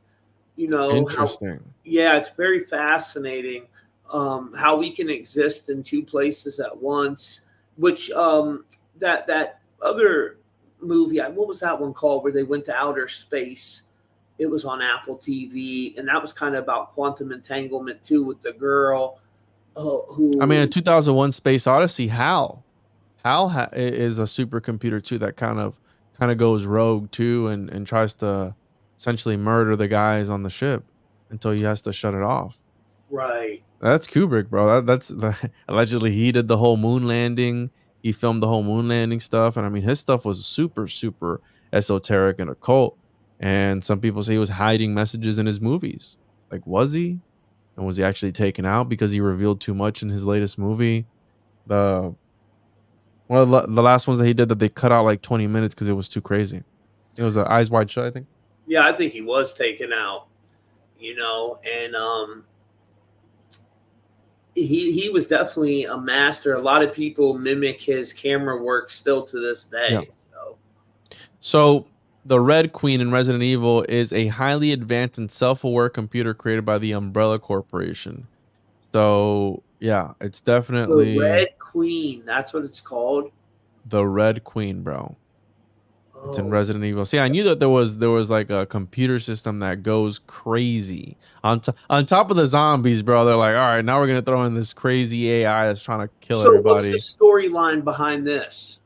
You know, interesting. Yeah, it's very fascinating how we can exist in two places at once. Which that other movie, what was that one called, where they went to outer space? It was on Apple TV, and that was kind of about quantum entanglement too, with the girl who. I mean, in 2001: Space Odyssey, Hal is a supercomputer too that kind of goes rogue too and tries to essentially murder the guys on the ship until he has to shut it off. Right. That's Kubrick, bro. That's allegedly he did the whole moon landing. He filmed the whole moon landing stuff, and I mean his stuff was super esoteric and occult. And some people say he was hiding messages in his movies. Like, was he? And was he actually taken out because he revealed too much in his latest movie? One of the last ones that he did that they cut out like 20 minutes because it was too crazy. It was Eyes Wide Shut, I think. Yeah, I think he was taken out. You know, and he was definitely a master. A lot of people mimic his camera work still to this day. Yeah. So the Red Queen in Resident Evil is a highly advanced and self-aware computer created by the Umbrella Corporation. So yeah, it's definitely the Red Queen. That's what it's called. The Red Queen, bro. It's in Resident Evil. See, I knew that there was like a computer system that goes crazy on top of the zombies, bro. They're like, all right, now we're gonna throw in this crazy AI that's trying to kill everybody. What's the storyline behind this?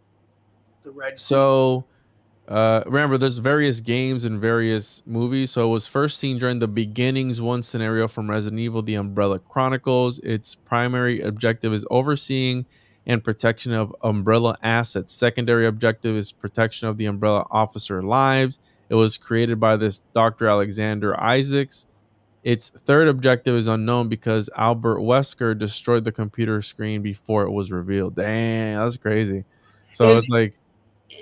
The Red Queen. So, remember, there's various games and various movies. So it was first seen during the Beginnings 1 scenario from Resident Evil: The Umbrella Chronicles. Its primary objective is overseeing and protection of Umbrella assets. Secondary objective is protection of the Umbrella officer lives. It was created by this Dr. Alexander Isaacs. Its third objective is unknown because Albert Wesker destroyed the computer screen before it was revealed. Dang, that's crazy. So it's like,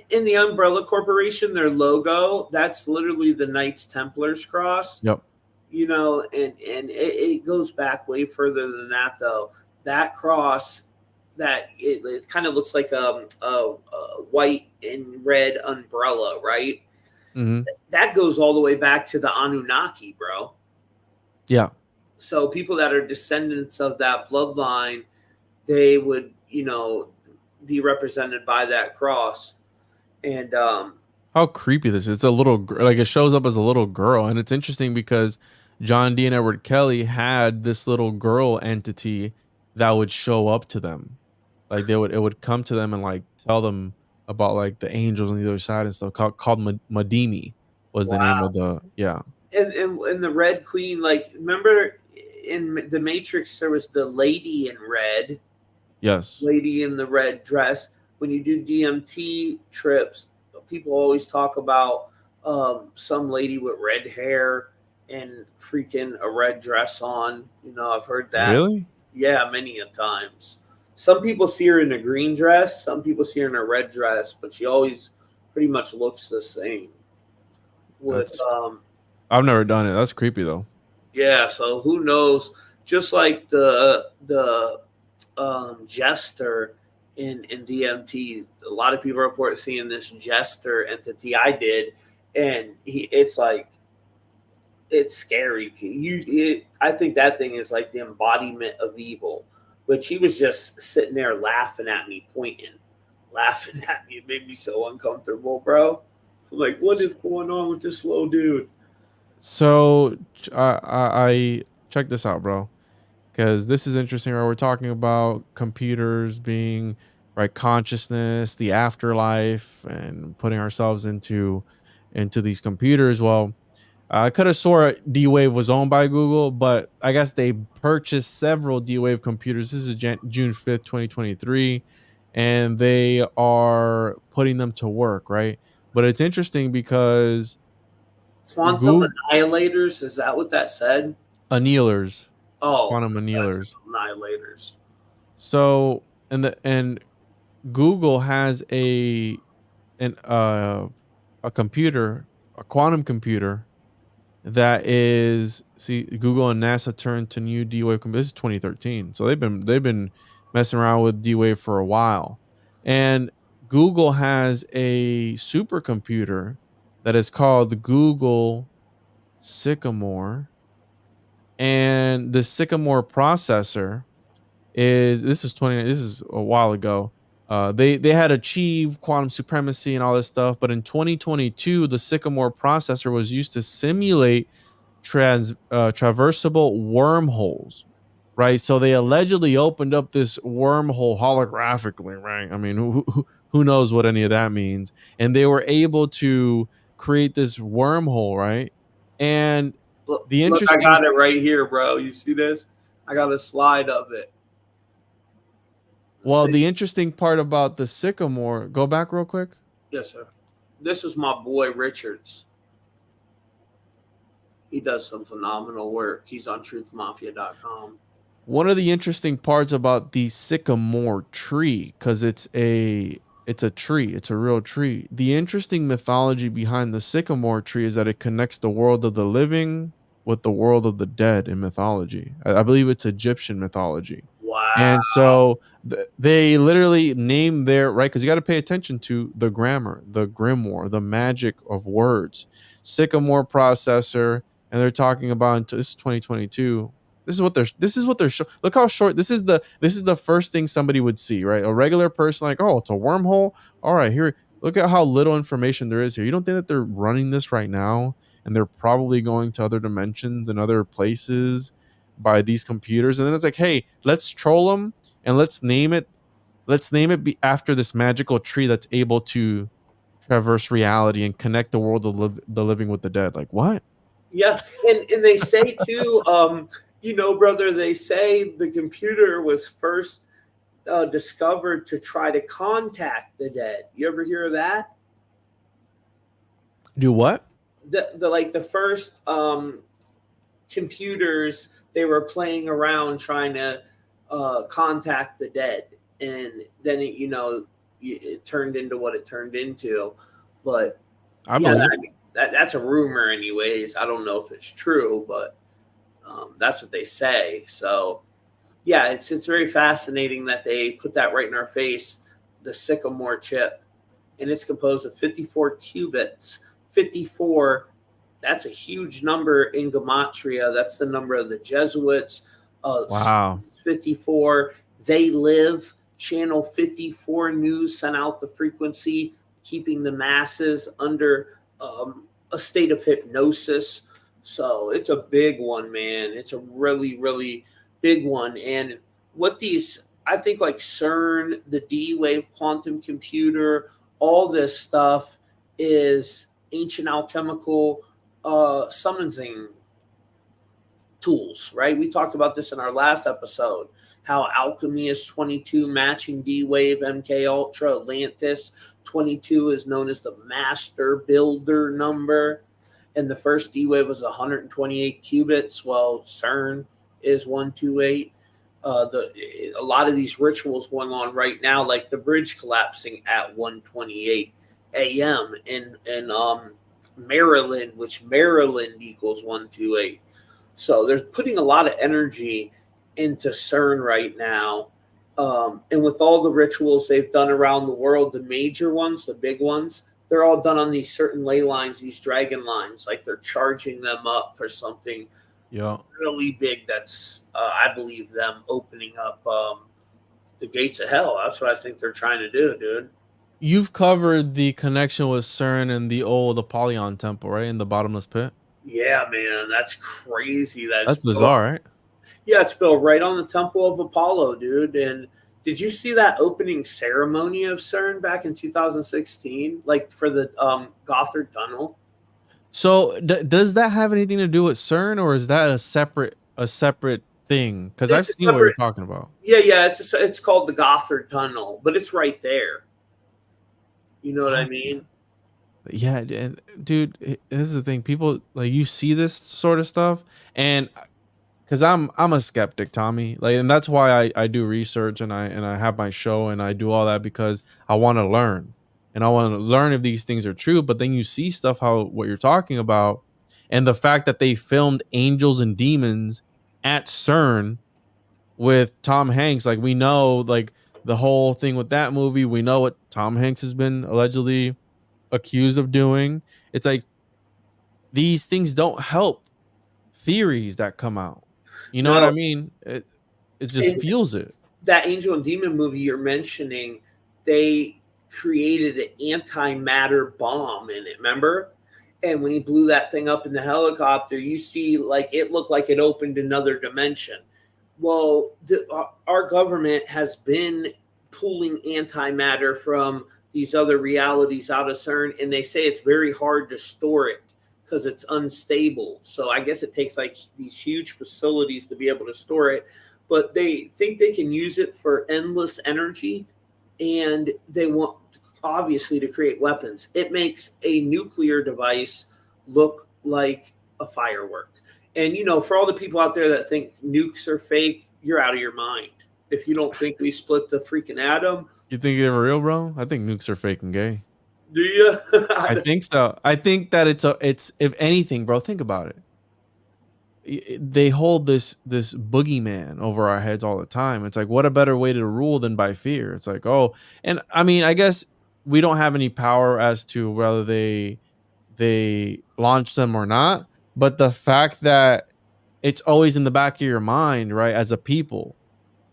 in the Umbrella Corporation, their logo, that's literally the Knights Templars cross. Yep. You know, and it goes back way further than that, though. That cross, that it kind of looks like a white and red umbrella, right? Mm-hmm. That goes all the way back to the Anunnaki, bro. Yeah. So people that are descendants of that bloodline, they would, you know, be represented by that cross. And how creepy this is. It's a little, like, it shows up as a little girl, and it's interesting because John D. and Edward Kelly had this little girl entity that would show up to them. Like it would come to them and like tell them about like the angels on the other side and stuff. Called Madimi was the name of the And the Red Queen, like, remember in the Matrix there was the lady in red. Yes. Lady in the red dress. When you do DMT trips, people always talk about some lady with red hair and freaking a red dress on. You know, I've heard that. Really? Yeah, many a times. Some people see her in a green dress. Some people see her in a red dress, but she always pretty much looks the same. I've never done it. That's creepy though. Yeah, so who knows? Just like the Jester in DMT. A lot of people report seeing this jester entity. I did, and it's like it's scary. I think that thing is like the embodiment of evil. But he was just sitting there laughing at me, pointing, laughing at me. It made me so uncomfortable, bro. I'm like, what is going on with this little dude? So I check this out, bro, because this is interesting. Right? We're talking about computers being right consciousness, the afterlife, and putting ourselves into these computers. Well, I could have swore D-Wave was owned by Google, but I guess they purchased several D-Wave computers. This is June 5th, 2023, and they are putting them to work, right? But it's interesting because Quantum Google annihilators, is that what that said? annealers, Oh, quantum that's annealers. annihilators. So, and Google has an a computer, a quantum computer that is, see, Google and NASA turned to new D-Wave. This is 2013, so they've been messing around with D-Wave for a while, and Google has a supercomputer that is called Google Sycamore, and the Sycamore processor is, this is a while ago. They had achieved quantum supremacy and all this stuff, but in 2022, the Sycamore processor was used to simulate traversable wormholes, right? So they allegedly opened up this wormhole holographically, right? I mean, who knows what any of that means? And they were able to create this wormhole, right? And the Look, I interesting, got it right here, bro. You see this? I got a slide of it. well, See? the interesting part about the Sycamore, go back real quick. Yes, sir. This is my boy Richards. He does some phenomenal work. He's on truthmafia.com. One of the interesting parts about the sycamore tree, because it's a tree, it's a real tree. The interesting mythology behind the sycamore tree is that it connects the world of the living with the world of the dead in mythology. I believe it's Egyptian mythology. Wow. And so they literally name their, right, because you got to pay attention to the grammar, the grimoire, the magic of words. Sycamore processor, and they're talking about, this is 2022. This is what they're look how short this is the first thing somebody would see, right? A regular person, like, oh, it's a wormhole. All right, here, look at how little information there is here. You don't think that they're running this right now, and they're probably going to other dimensions and other places by these computers, and then it's like, hey, let's troll them and let's name it be after this magical tree that's able to traverse reality and connect the world of the living with the dead. Like, what? Yeah, and they say too, brother, they say the computer was first discovered to try to contact the dead. You ever hear of that? Do what? The like the first computers, they were playing around trying to contact the dead, and then it turned into what it turned into. But I yeah, believe it. I mean, that's a rumor, anyways. I don't know if it's true, but that's what they say. So yeah, it's very fascinating that they put that right in our face, the Sycamore chip, and it's composed of 54 qubits. 54, that's a huge number in Gematria. That's the number of the Jesuits. Wow. 54, they live. Channel 54 News sent out the frequency, keeping the masses under a state of hypnosis. So it's a big one, man. It's a really, really big one. And what these, I think, like CERN, the D-Wave quantum computer, all this stuff is ancient alchemical summoning tools, right? We talked about this in our last episode, how Alchemy is 22, matching D-Wave, MK Ultra, Atlantis. 22 is known as the master builder number. And the first D-Wave was 128 qubits, while CERN is 128. A lot of these rituals going on right now, like the bridge collapsing at 128 a.m. in Maryland, which Maryland equals 128. So they're putting a lot of energy into CERN right now, And with all the rituals they've done around the world, the major ones, the big ones, they're all done on these certain ley lines, these dragon lines, like they're charging them up for something Yeah. really big. That's, I believe, them opening up the gates of hell. That's what I think they're trying to do, dude. You've covered the connection with CERN and the old Apollyon temple, right? In the bottomless pit. Yeah, man, that's crazy. That's bizarre, right? Yeah, it's built right on the Temple of Apollo, dude. And did you see that opening ceremony of CERN back in 2016, like for the Gothard Tunnel? So does that have anything to do with CERN, or is that a separate thing? Because I've It's a seen what you're separate. talking about. Yeah. It's called the Gothard Tunnel, but it's right there. You know what I What? mean? Yeah, and dude, this is the thing. People like you see this sort of stuff, and because I'm a skeptic, Tommy. Like, and that's why I do research and I have my show and I do all that because I want to learn and I want to learn if these things are true. But then you see stuff what you're talking about, and the fact that they filmed Angels and Demons at CERN with Tom Hanks. Like, we know, like, the whole thing with that movie. We know what Tom Hanks has been allegedly accused of doing. It's like these things don't help theories that come out. You know what I No, mean? It just and feels it. that Angel and Demon movie you're mentioning, they created an antimatter bomb in it. Remember? And when he blew that thing up in the helicopter, you see, like, it looked like it opened another dimension. Well, our government has been pulling antimatter from these other realities out of CERN, and they say it's very hard to store it because it's unstable. So I guess it takes like these huge facilities to be able to store it, but they think they can use it for endless energy, and they want, obviously, to create weapons. It makes a nuclear device look like a firework. And, for all the people out there that think nukes are fake, you're out of your mind. If you don't think we split the freaking atom, You think they're real, bro? I think nukes are fake and gay. do you? I think so. I think that it's if anything, bro, think about it. They hold this boogeyman over our heads all the time. It's like, what a better way to rule than by fear? It's like, oh, and I mean, I guess we don't have any power as to whether they launch them or not, but the fact that it's always in the back of your mind, right, as a people,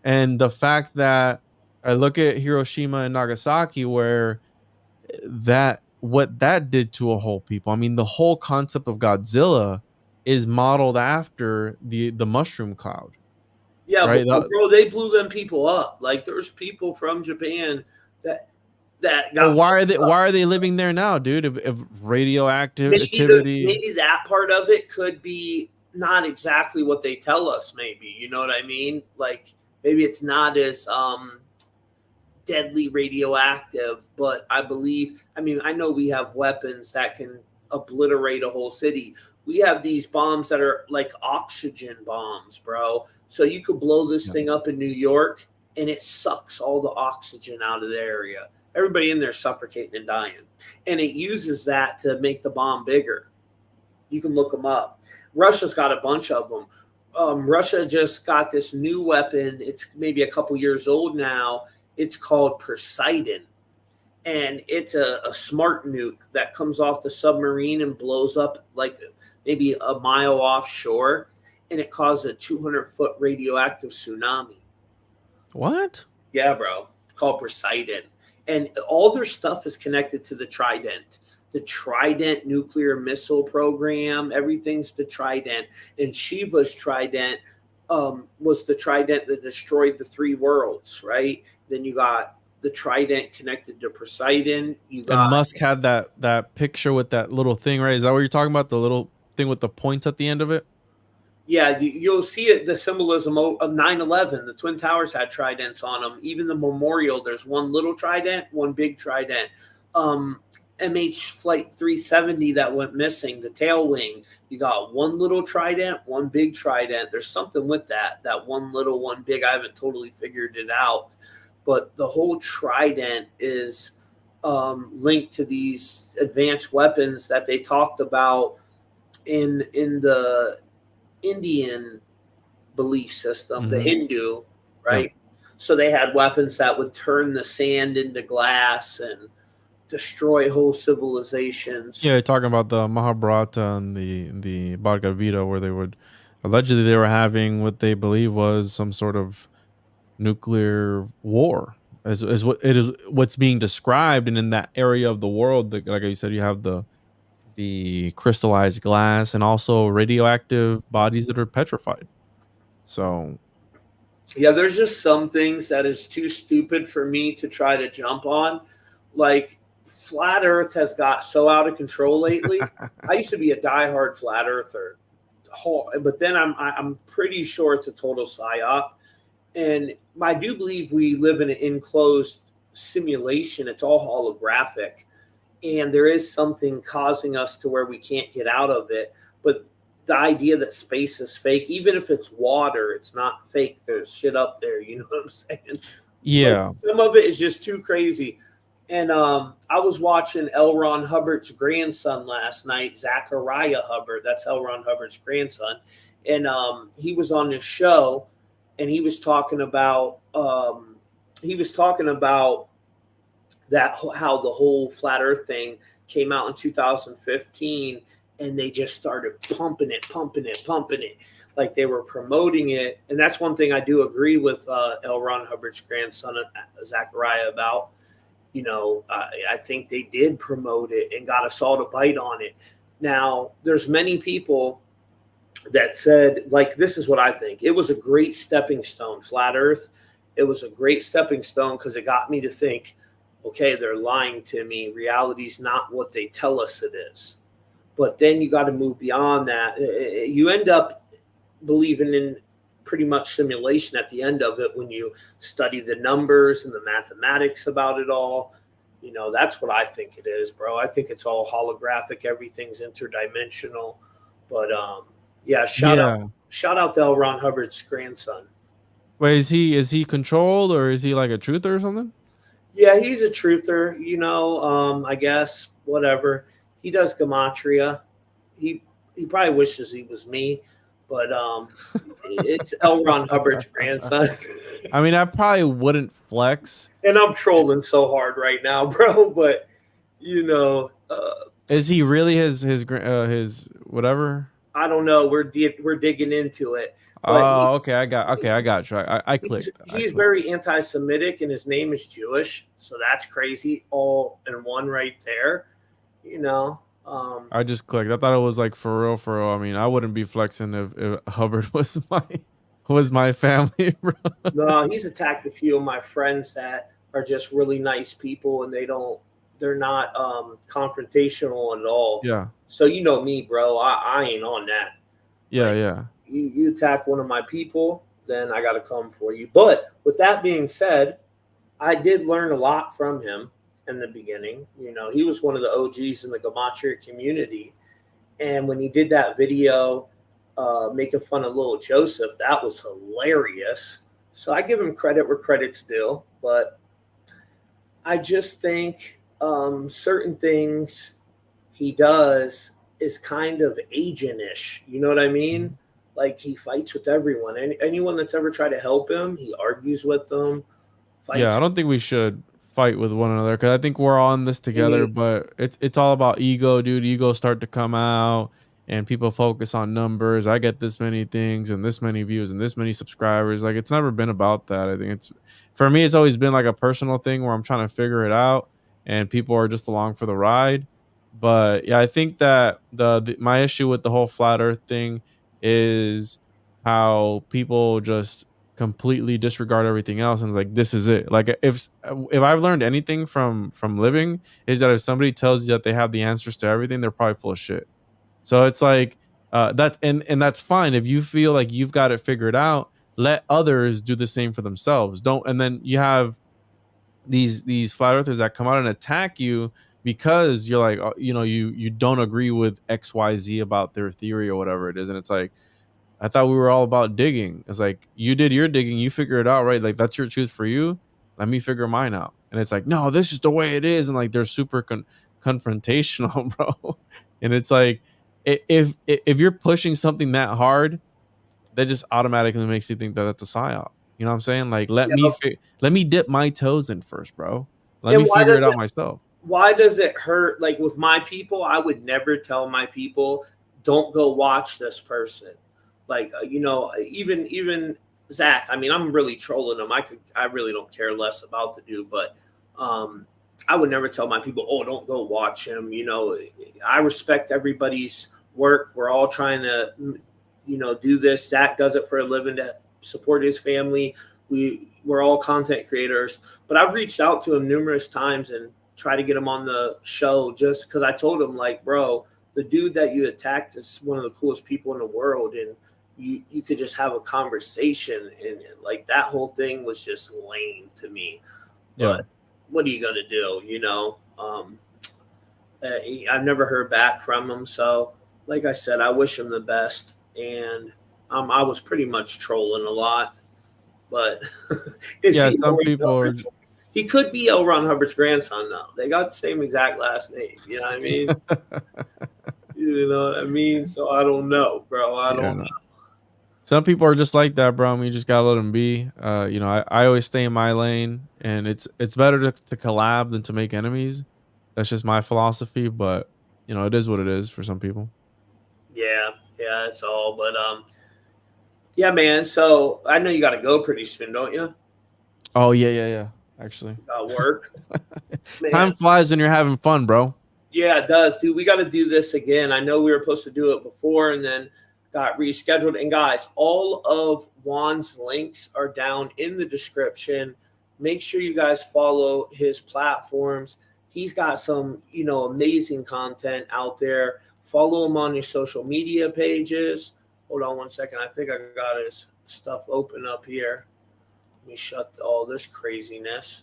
and the fact that I look at Hiroshima and Nagasaki, where that what that did to a whole people. I mean, the whole concept of Godzilla is modeled after the mushroom cloud, Yeah, but right? bro, they blew them people up. Like, there's people from Japan that Well, got why are they living there now, dude? If radioactive maybe activity. maybe that part of it could be not exactly what they tell us. Maybe, you know what I mean? Like, maybe it's not as deadly radioactive, but I know we have weapons that can obliterate a whole city. We have these bombs that are like oxygen bombs, bro. So you could blow this Yeah. thing up in New York and it sucks all the oxygen out of the area. Everybody in there suffocating and dying. And it uses that to make the bomb bigger. You can look them up. Russia's got a bunch of them. Russia just got this new weapon. It's maybe a couple years old now. It's called Poseidon, and it's a smart nuke that comes off the submarine and blows up like maybe a mile offshore, and it causes a 200-foot radioactive tsunami. What? Yeah, bro. It's called Poseidon. And all their stuff is connected to the Trident. The Trident nuclear missile program, everything's the Trident. And Shiva's Trident was the Trident that destroyed the three worlds, right? Then you got the Trident connected to Poseidon. You And got, Musk had that picture with that little thing, right? Is that what you're talking about? The little thing with the points at the end of it? yeah, you'll see it, the symbolism of 9/11. The Twin Towers had tridents on them. Even the memorial, there's one little trident, one big trident. MH Flight 370 that went missing, the tail wing, you got one little trident, one big trident. There's something with that one little, one big. I haven't totally figured it out, but the whole trident is linked to these advanced weapons that they talked about in the Indian belief system, the Mhm. Hindu, Yeah. right? So they had weapons that would turn the sand into glass and destroy whole civilizations. Yeah, talking about the Mahabharata and the Bhagavad Gita, where they would allegedly they were having what they believe was some sort of nuclear war, as what it is what's being described. And in that area of the world, like you said, you have the crystallized glass and also radioactive bodies that are petrified. So Yeah, there's just some things that is too stupid for me to try to jump on. Like flat Earth has got so out of control lately. I used to be a diehard flat earther, but then I'm pretty sure it's a total psyop. And I do believe we live in an enclosed simulation. It's all holographic, and there is something causing us to where we can't get out of it. But the idea that space is fake, even if it's water, it's not fake. There's shit up there. You know what I'm saying? yeah, Like, some of it is just too crazy. And I was watching L. Ron Hubbard's grandson last night, Zachariah Hubbard. That's L. Ron Hubbard's grandson. And he was on this show, and he was talking about that how the whole flat Earth thing came out in 2015, and they just started pumping it, like they were promoting it. And that's one thing I do agree with L. Ron Hubbard's grandson, Zachariah, about. I think they did promote it and got us all to bite on it. Now, there's many people that said, like, this is what I think. It was a great stepping stone, flat Earth. It was a great stepping stone because it got me to think, okay, they're lying to me. Reality's not what they tell us it is. But then you got to move beyond that. You end up believing in pretty much simulation at the end of it when you study the numbers and the mathematics about it all. That's what I think it is, bro. I think it's all holographic. Everything's interdimensional. But yeah, shout out to L. Ron Hubbard's grandson. Wait, is he controlled, or is he like a truther or something? Yeah, he's a truther, I guess, whatever. He does Gematria. He probably wishes he was me, but it's L. Ron Hubbard's grandson. I mean, I probably wouldn't flex. And I'm trolling so hard right now, bro, but is he really his whatever? I don't know. We're digging into it. Oh, okay. I got you. I clicked. He's very anti-Semitic, and his name is Jewish, so that's crazy. All in one right there. I just clicked. I thought it was like for real, for real. I mean, I wouldn't be flexing if Hubbard was my family, bro. No, he's attacked a few of my friends that are just really nice people, and they're not confrontational at all. Yeah. So me, bro. I ain't on that. Yeah, yeah. You attack one of my people, then I got to come for you. But with that being said, I did learn a lot from him in the beginning. He was one of the OGs in the Gematria community. And when he did that video making fun of little Joseph, that was hilarious. So I give him credit where credit's due. But I just think certain things he does is kind of agent-ish. You know what I mean? Like, he fights with everyone. Anyone that's ever tried to help him, he argues with them. Yeah, I don't think we should fight with one another, because I think we're all in this together. But it's all about ego, dude. Egos start to come out, and people focus on numbers. I get this many things and this many views and this many subscribers. Like, it's never been about that. I think for me, it's always been like a personal thing where I'm trying to figure it out, and people are just along for the ride. But yeah, I think that my issue with the whole flat Earth thing is how people just completely disregard everything else, and like, this is it. Like, if I've learned anything from living, is that if somebody tells you that they have the answers to everything, they're probably full of shit. So it's like and that's fine. If you feel like you've got it figured out, let others do the same for themselves. Don't. And then you have these flat earthers that come out and attack you because you're like, you don't agree with XYZ about their theory or whatever it is. And it's like, I thought we were all about digging. It's like, you did your digging, you figure it out, right? Like, that's your truth for you. Let me figure mine out. And it's like, no, this is the way it is. And like, they're super confrontational, bro. And it's like, if you're pushing something that hard, that just automatically makes you think that that's a psyop. You know what I'm saying? Like, Yep. let me dip my toes in first, bro. Let And me figure it out myself. why does it hurt? Like with my people, I would never tell my people, don't go watch this person. Like, even Zach, I mean, I'm really trolling him. I really don't care less about the dude, but um, I would never tell my people, oh, don't go watch him. I respect everybody's work. We're all trying to, do this. Zach does it for a living to support his family. We're all content creators, but I've reached out to him numerous times and try to get him on the show just because I told him, like, bro, the dude that you attacked is one of the coolest people in the world, and you could just have a conversation, and like that whole thing was just lame to me. Yeah. But what are you gonna do? I've never heard back from him, so like I said, I wish him the best, and I was pretty much trolling a lot, but is Yeah, he some people are. he could be L. Ron Hubbard's grandson now. They got the same exact last name. You know what I mean? You know what I mean? So I don't know, bro. I don't know. Some people are just like that, bro. I mean, you just gotta let them be. I always stay in my lane, and it's better to collab than to make enemies. That's just my philosophy, but it is what it is for some people. Yeah, it's all. But yeah, man. So I know you got to go pretty soon, don't you? Oh yeah. Actually, Got work, time man. flies when you're having fun, bro. Yeah, it does, dude. We got to do this again. I know we were supposed to do it before, and then got rescheduled. And guys, all of Juan's links are down in the description. Make sure you guys follow his platforms. He's got some, amazing content out there. Follow him on your social media pages. Hold on one second. I think I got his stuff open up here. Let me shut all this craziness.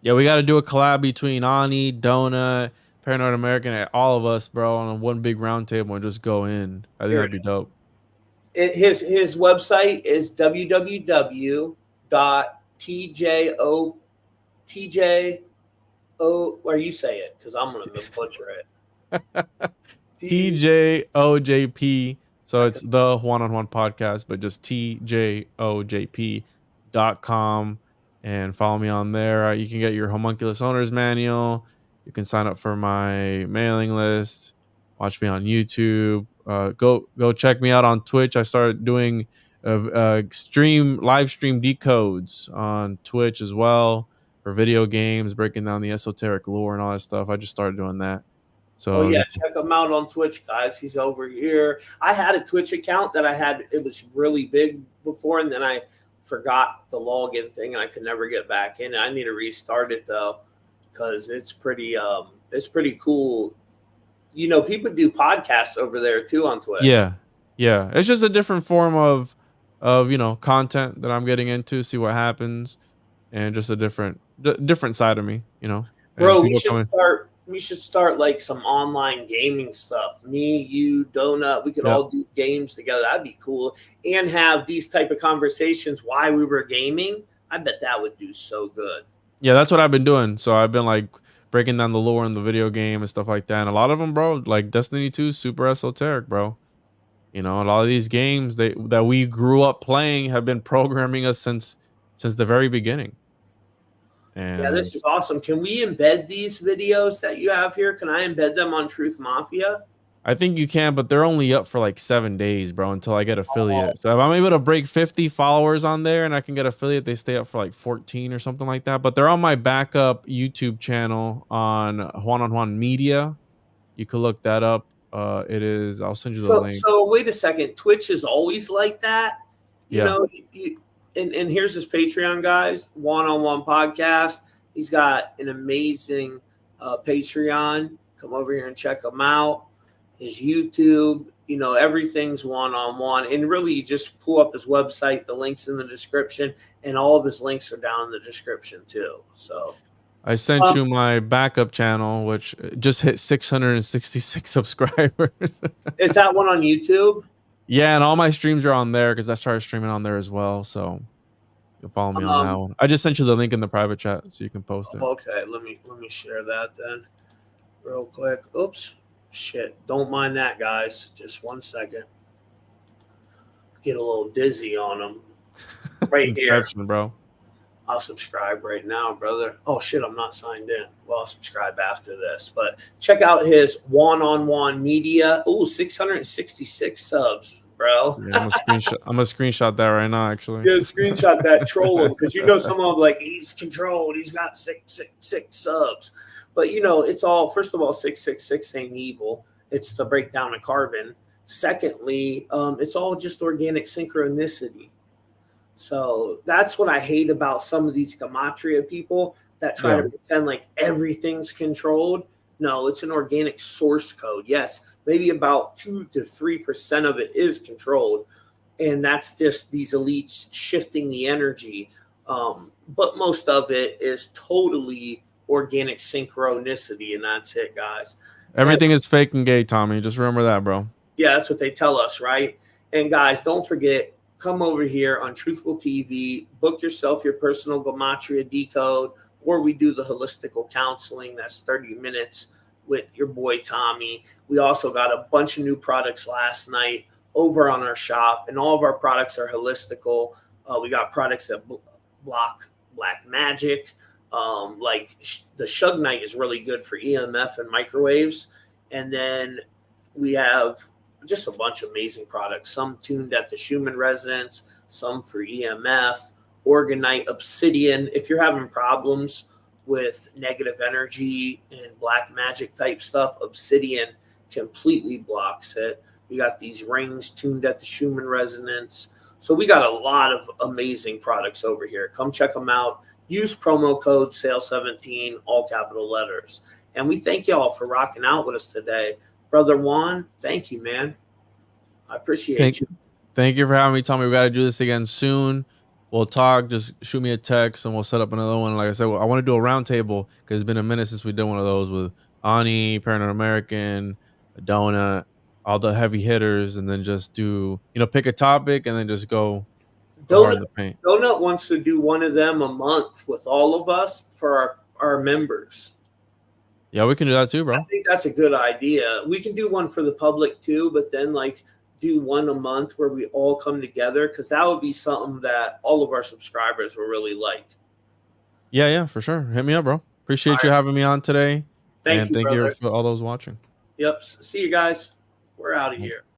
Yeah, we got to do a collab between Ani, Donut, Paranoid American, and all of us, bro, on one big round table and just go in. I think that'd be dope. His website is www.tjo where you say it, because I'm gonna butcher it. TJOJP. So Okay. it's the Juan on Juan podcast, but just TJOJP.com, and follow me on there. You can get your homunculus owner's manual. You can sign up for my mailing list. Watch me on YouTube. Go check me out on Twitch. I started doing live stream decodes on Twitch as well for video games, breaking down the esoteric lore and all that stuff. I just started doing that. Oh So yeah, check him out on Twitch, guys. He's over here. I had a Twitch account that it was really big before, and then I forgot the login thing, and I could never get back in. I need to restart it though, because it's pretty cool. People do podcasts over there too on Twitch. yeah, it's just a different form of content that I'm getting into. See what happens, and just a different side of me, and Bro, we people should coming. start. We should start like some online gaming stuff. Me, you, Donut. We could Yep. all do games together. That'd be cool. And have these type of conversations while we were gaming. I bet that would do so good. Yeah, that's what I've been doing. So I've been like breaking down the lore in the video game and stuff like that. And a lot of them, bro, like Destiny 2, super esoteric, bro. A lot of these games that we grew up playing have been programming us since the very beginning. Yeah, And this is awesome. Can we embed these videos that you have here? Can I embed them on Truth Mafia? I think you can, but they're only up for like 7 days, bro, until I get affiliate. Oh. So if I'm able to break 50 followers on there and I can get affiliate, they stay up for like 14 or something like that. But they're on my backup YouTube channel on Juan Media. You could look that up. I'll send you the link. So wait a second. Twitch is always like that. Yeah. And here's his Patreon, guys. One-on-one podcast. He's got an amazing Patreon. Come over here and check him out. His YouTube, everything's one-on-one. And really, you just pull up his website. The link's in the description, and all of his links are down in the description too. So I sent you my backup channel, which just hit 666 subscribers. Is that one on YouTube? Yeah, and all my streams are on there because I started streaming on there as well. So you'll follow me on that one. I just sent you the link in the private chat so you can post it. Okay, let me share that then, real quick. Oops, shit! Don't mind that, guys. Just 1 second. get a little dizzy on them. Right here. Inception, bro. I'll subscribe right now, brother. Oh shit, I'm not signed in. Well, I'll subscribe after this. But check out his Juan on Juan Media. Ooh, 666 subs, bro. Yeah, I'm gonna screenshot that right now, actually. Yeah, screenshot that, troll him, because someone will be like, he's controlled. He's got 666 subs. But it's all, first of all, 666 ain't evil. It's the breakdown of carbon. Secondly, it's all just organic synchronicity. So that's what I hate about some of these Gematria people that try to pretend like everything's controlled. No, it's an organic source code. Yes, maybe about 2 to 3% of it is controlled. And that's just these elites shifting the energy. But most of it is totally organic synchronicity. And that's it, guys. Everything is fake and gay, Tommy. Just remember that, bro. Yeah, that's what they tell us, right? And guys, don't forget, come over here on Truthful TV, book yourself your personal Gematria decode, or we do the holistical counseling. That's 30 minutes with your boy Tommy. We also got a bunch of new products last night over on our shop, and all of our products are holistical. We got products that block black magic. Like the Shugnite is really good for EMF and microwaves. And then we have just a bunch of amazing products, some tuned at the Schumann resonance, some for EMF, Organite, Obsidian. If you're having problems with negative energy and black magic type stuff, Obsidian completely blocks it. We got these rings tuned at the Schumann resonance. So we got a lot of amazing products over here. Come check them out. Use promo code SALE17, all capital letters. And we thank y'all for rocking out with us today. Brother Juan, thank you, man. I appreciate you. Thank you for having me, Tommy. We got to do this again soon. We'll talk. Just shoot me a text and we'll set up another one. Like I said, I want to do a roundtable because it's been a minute since we did one of those with Ani, Paranoid American, Donut, all the heavy hitters, and then just do, pick a topic and then just go hard in the paint. Donut wants to do one of them a month with all of us for our members. Yeah, we can do that too, bro. I think that's a good idea. We can do one for the public too, but then do one a month where we all come together, because that would be something that all of our subscribers will really like. Yeah, for sure. Hit me up, bro. Appreciate you having me on today. Thank you, for all those watching. Yep. See you guys. We're out of here.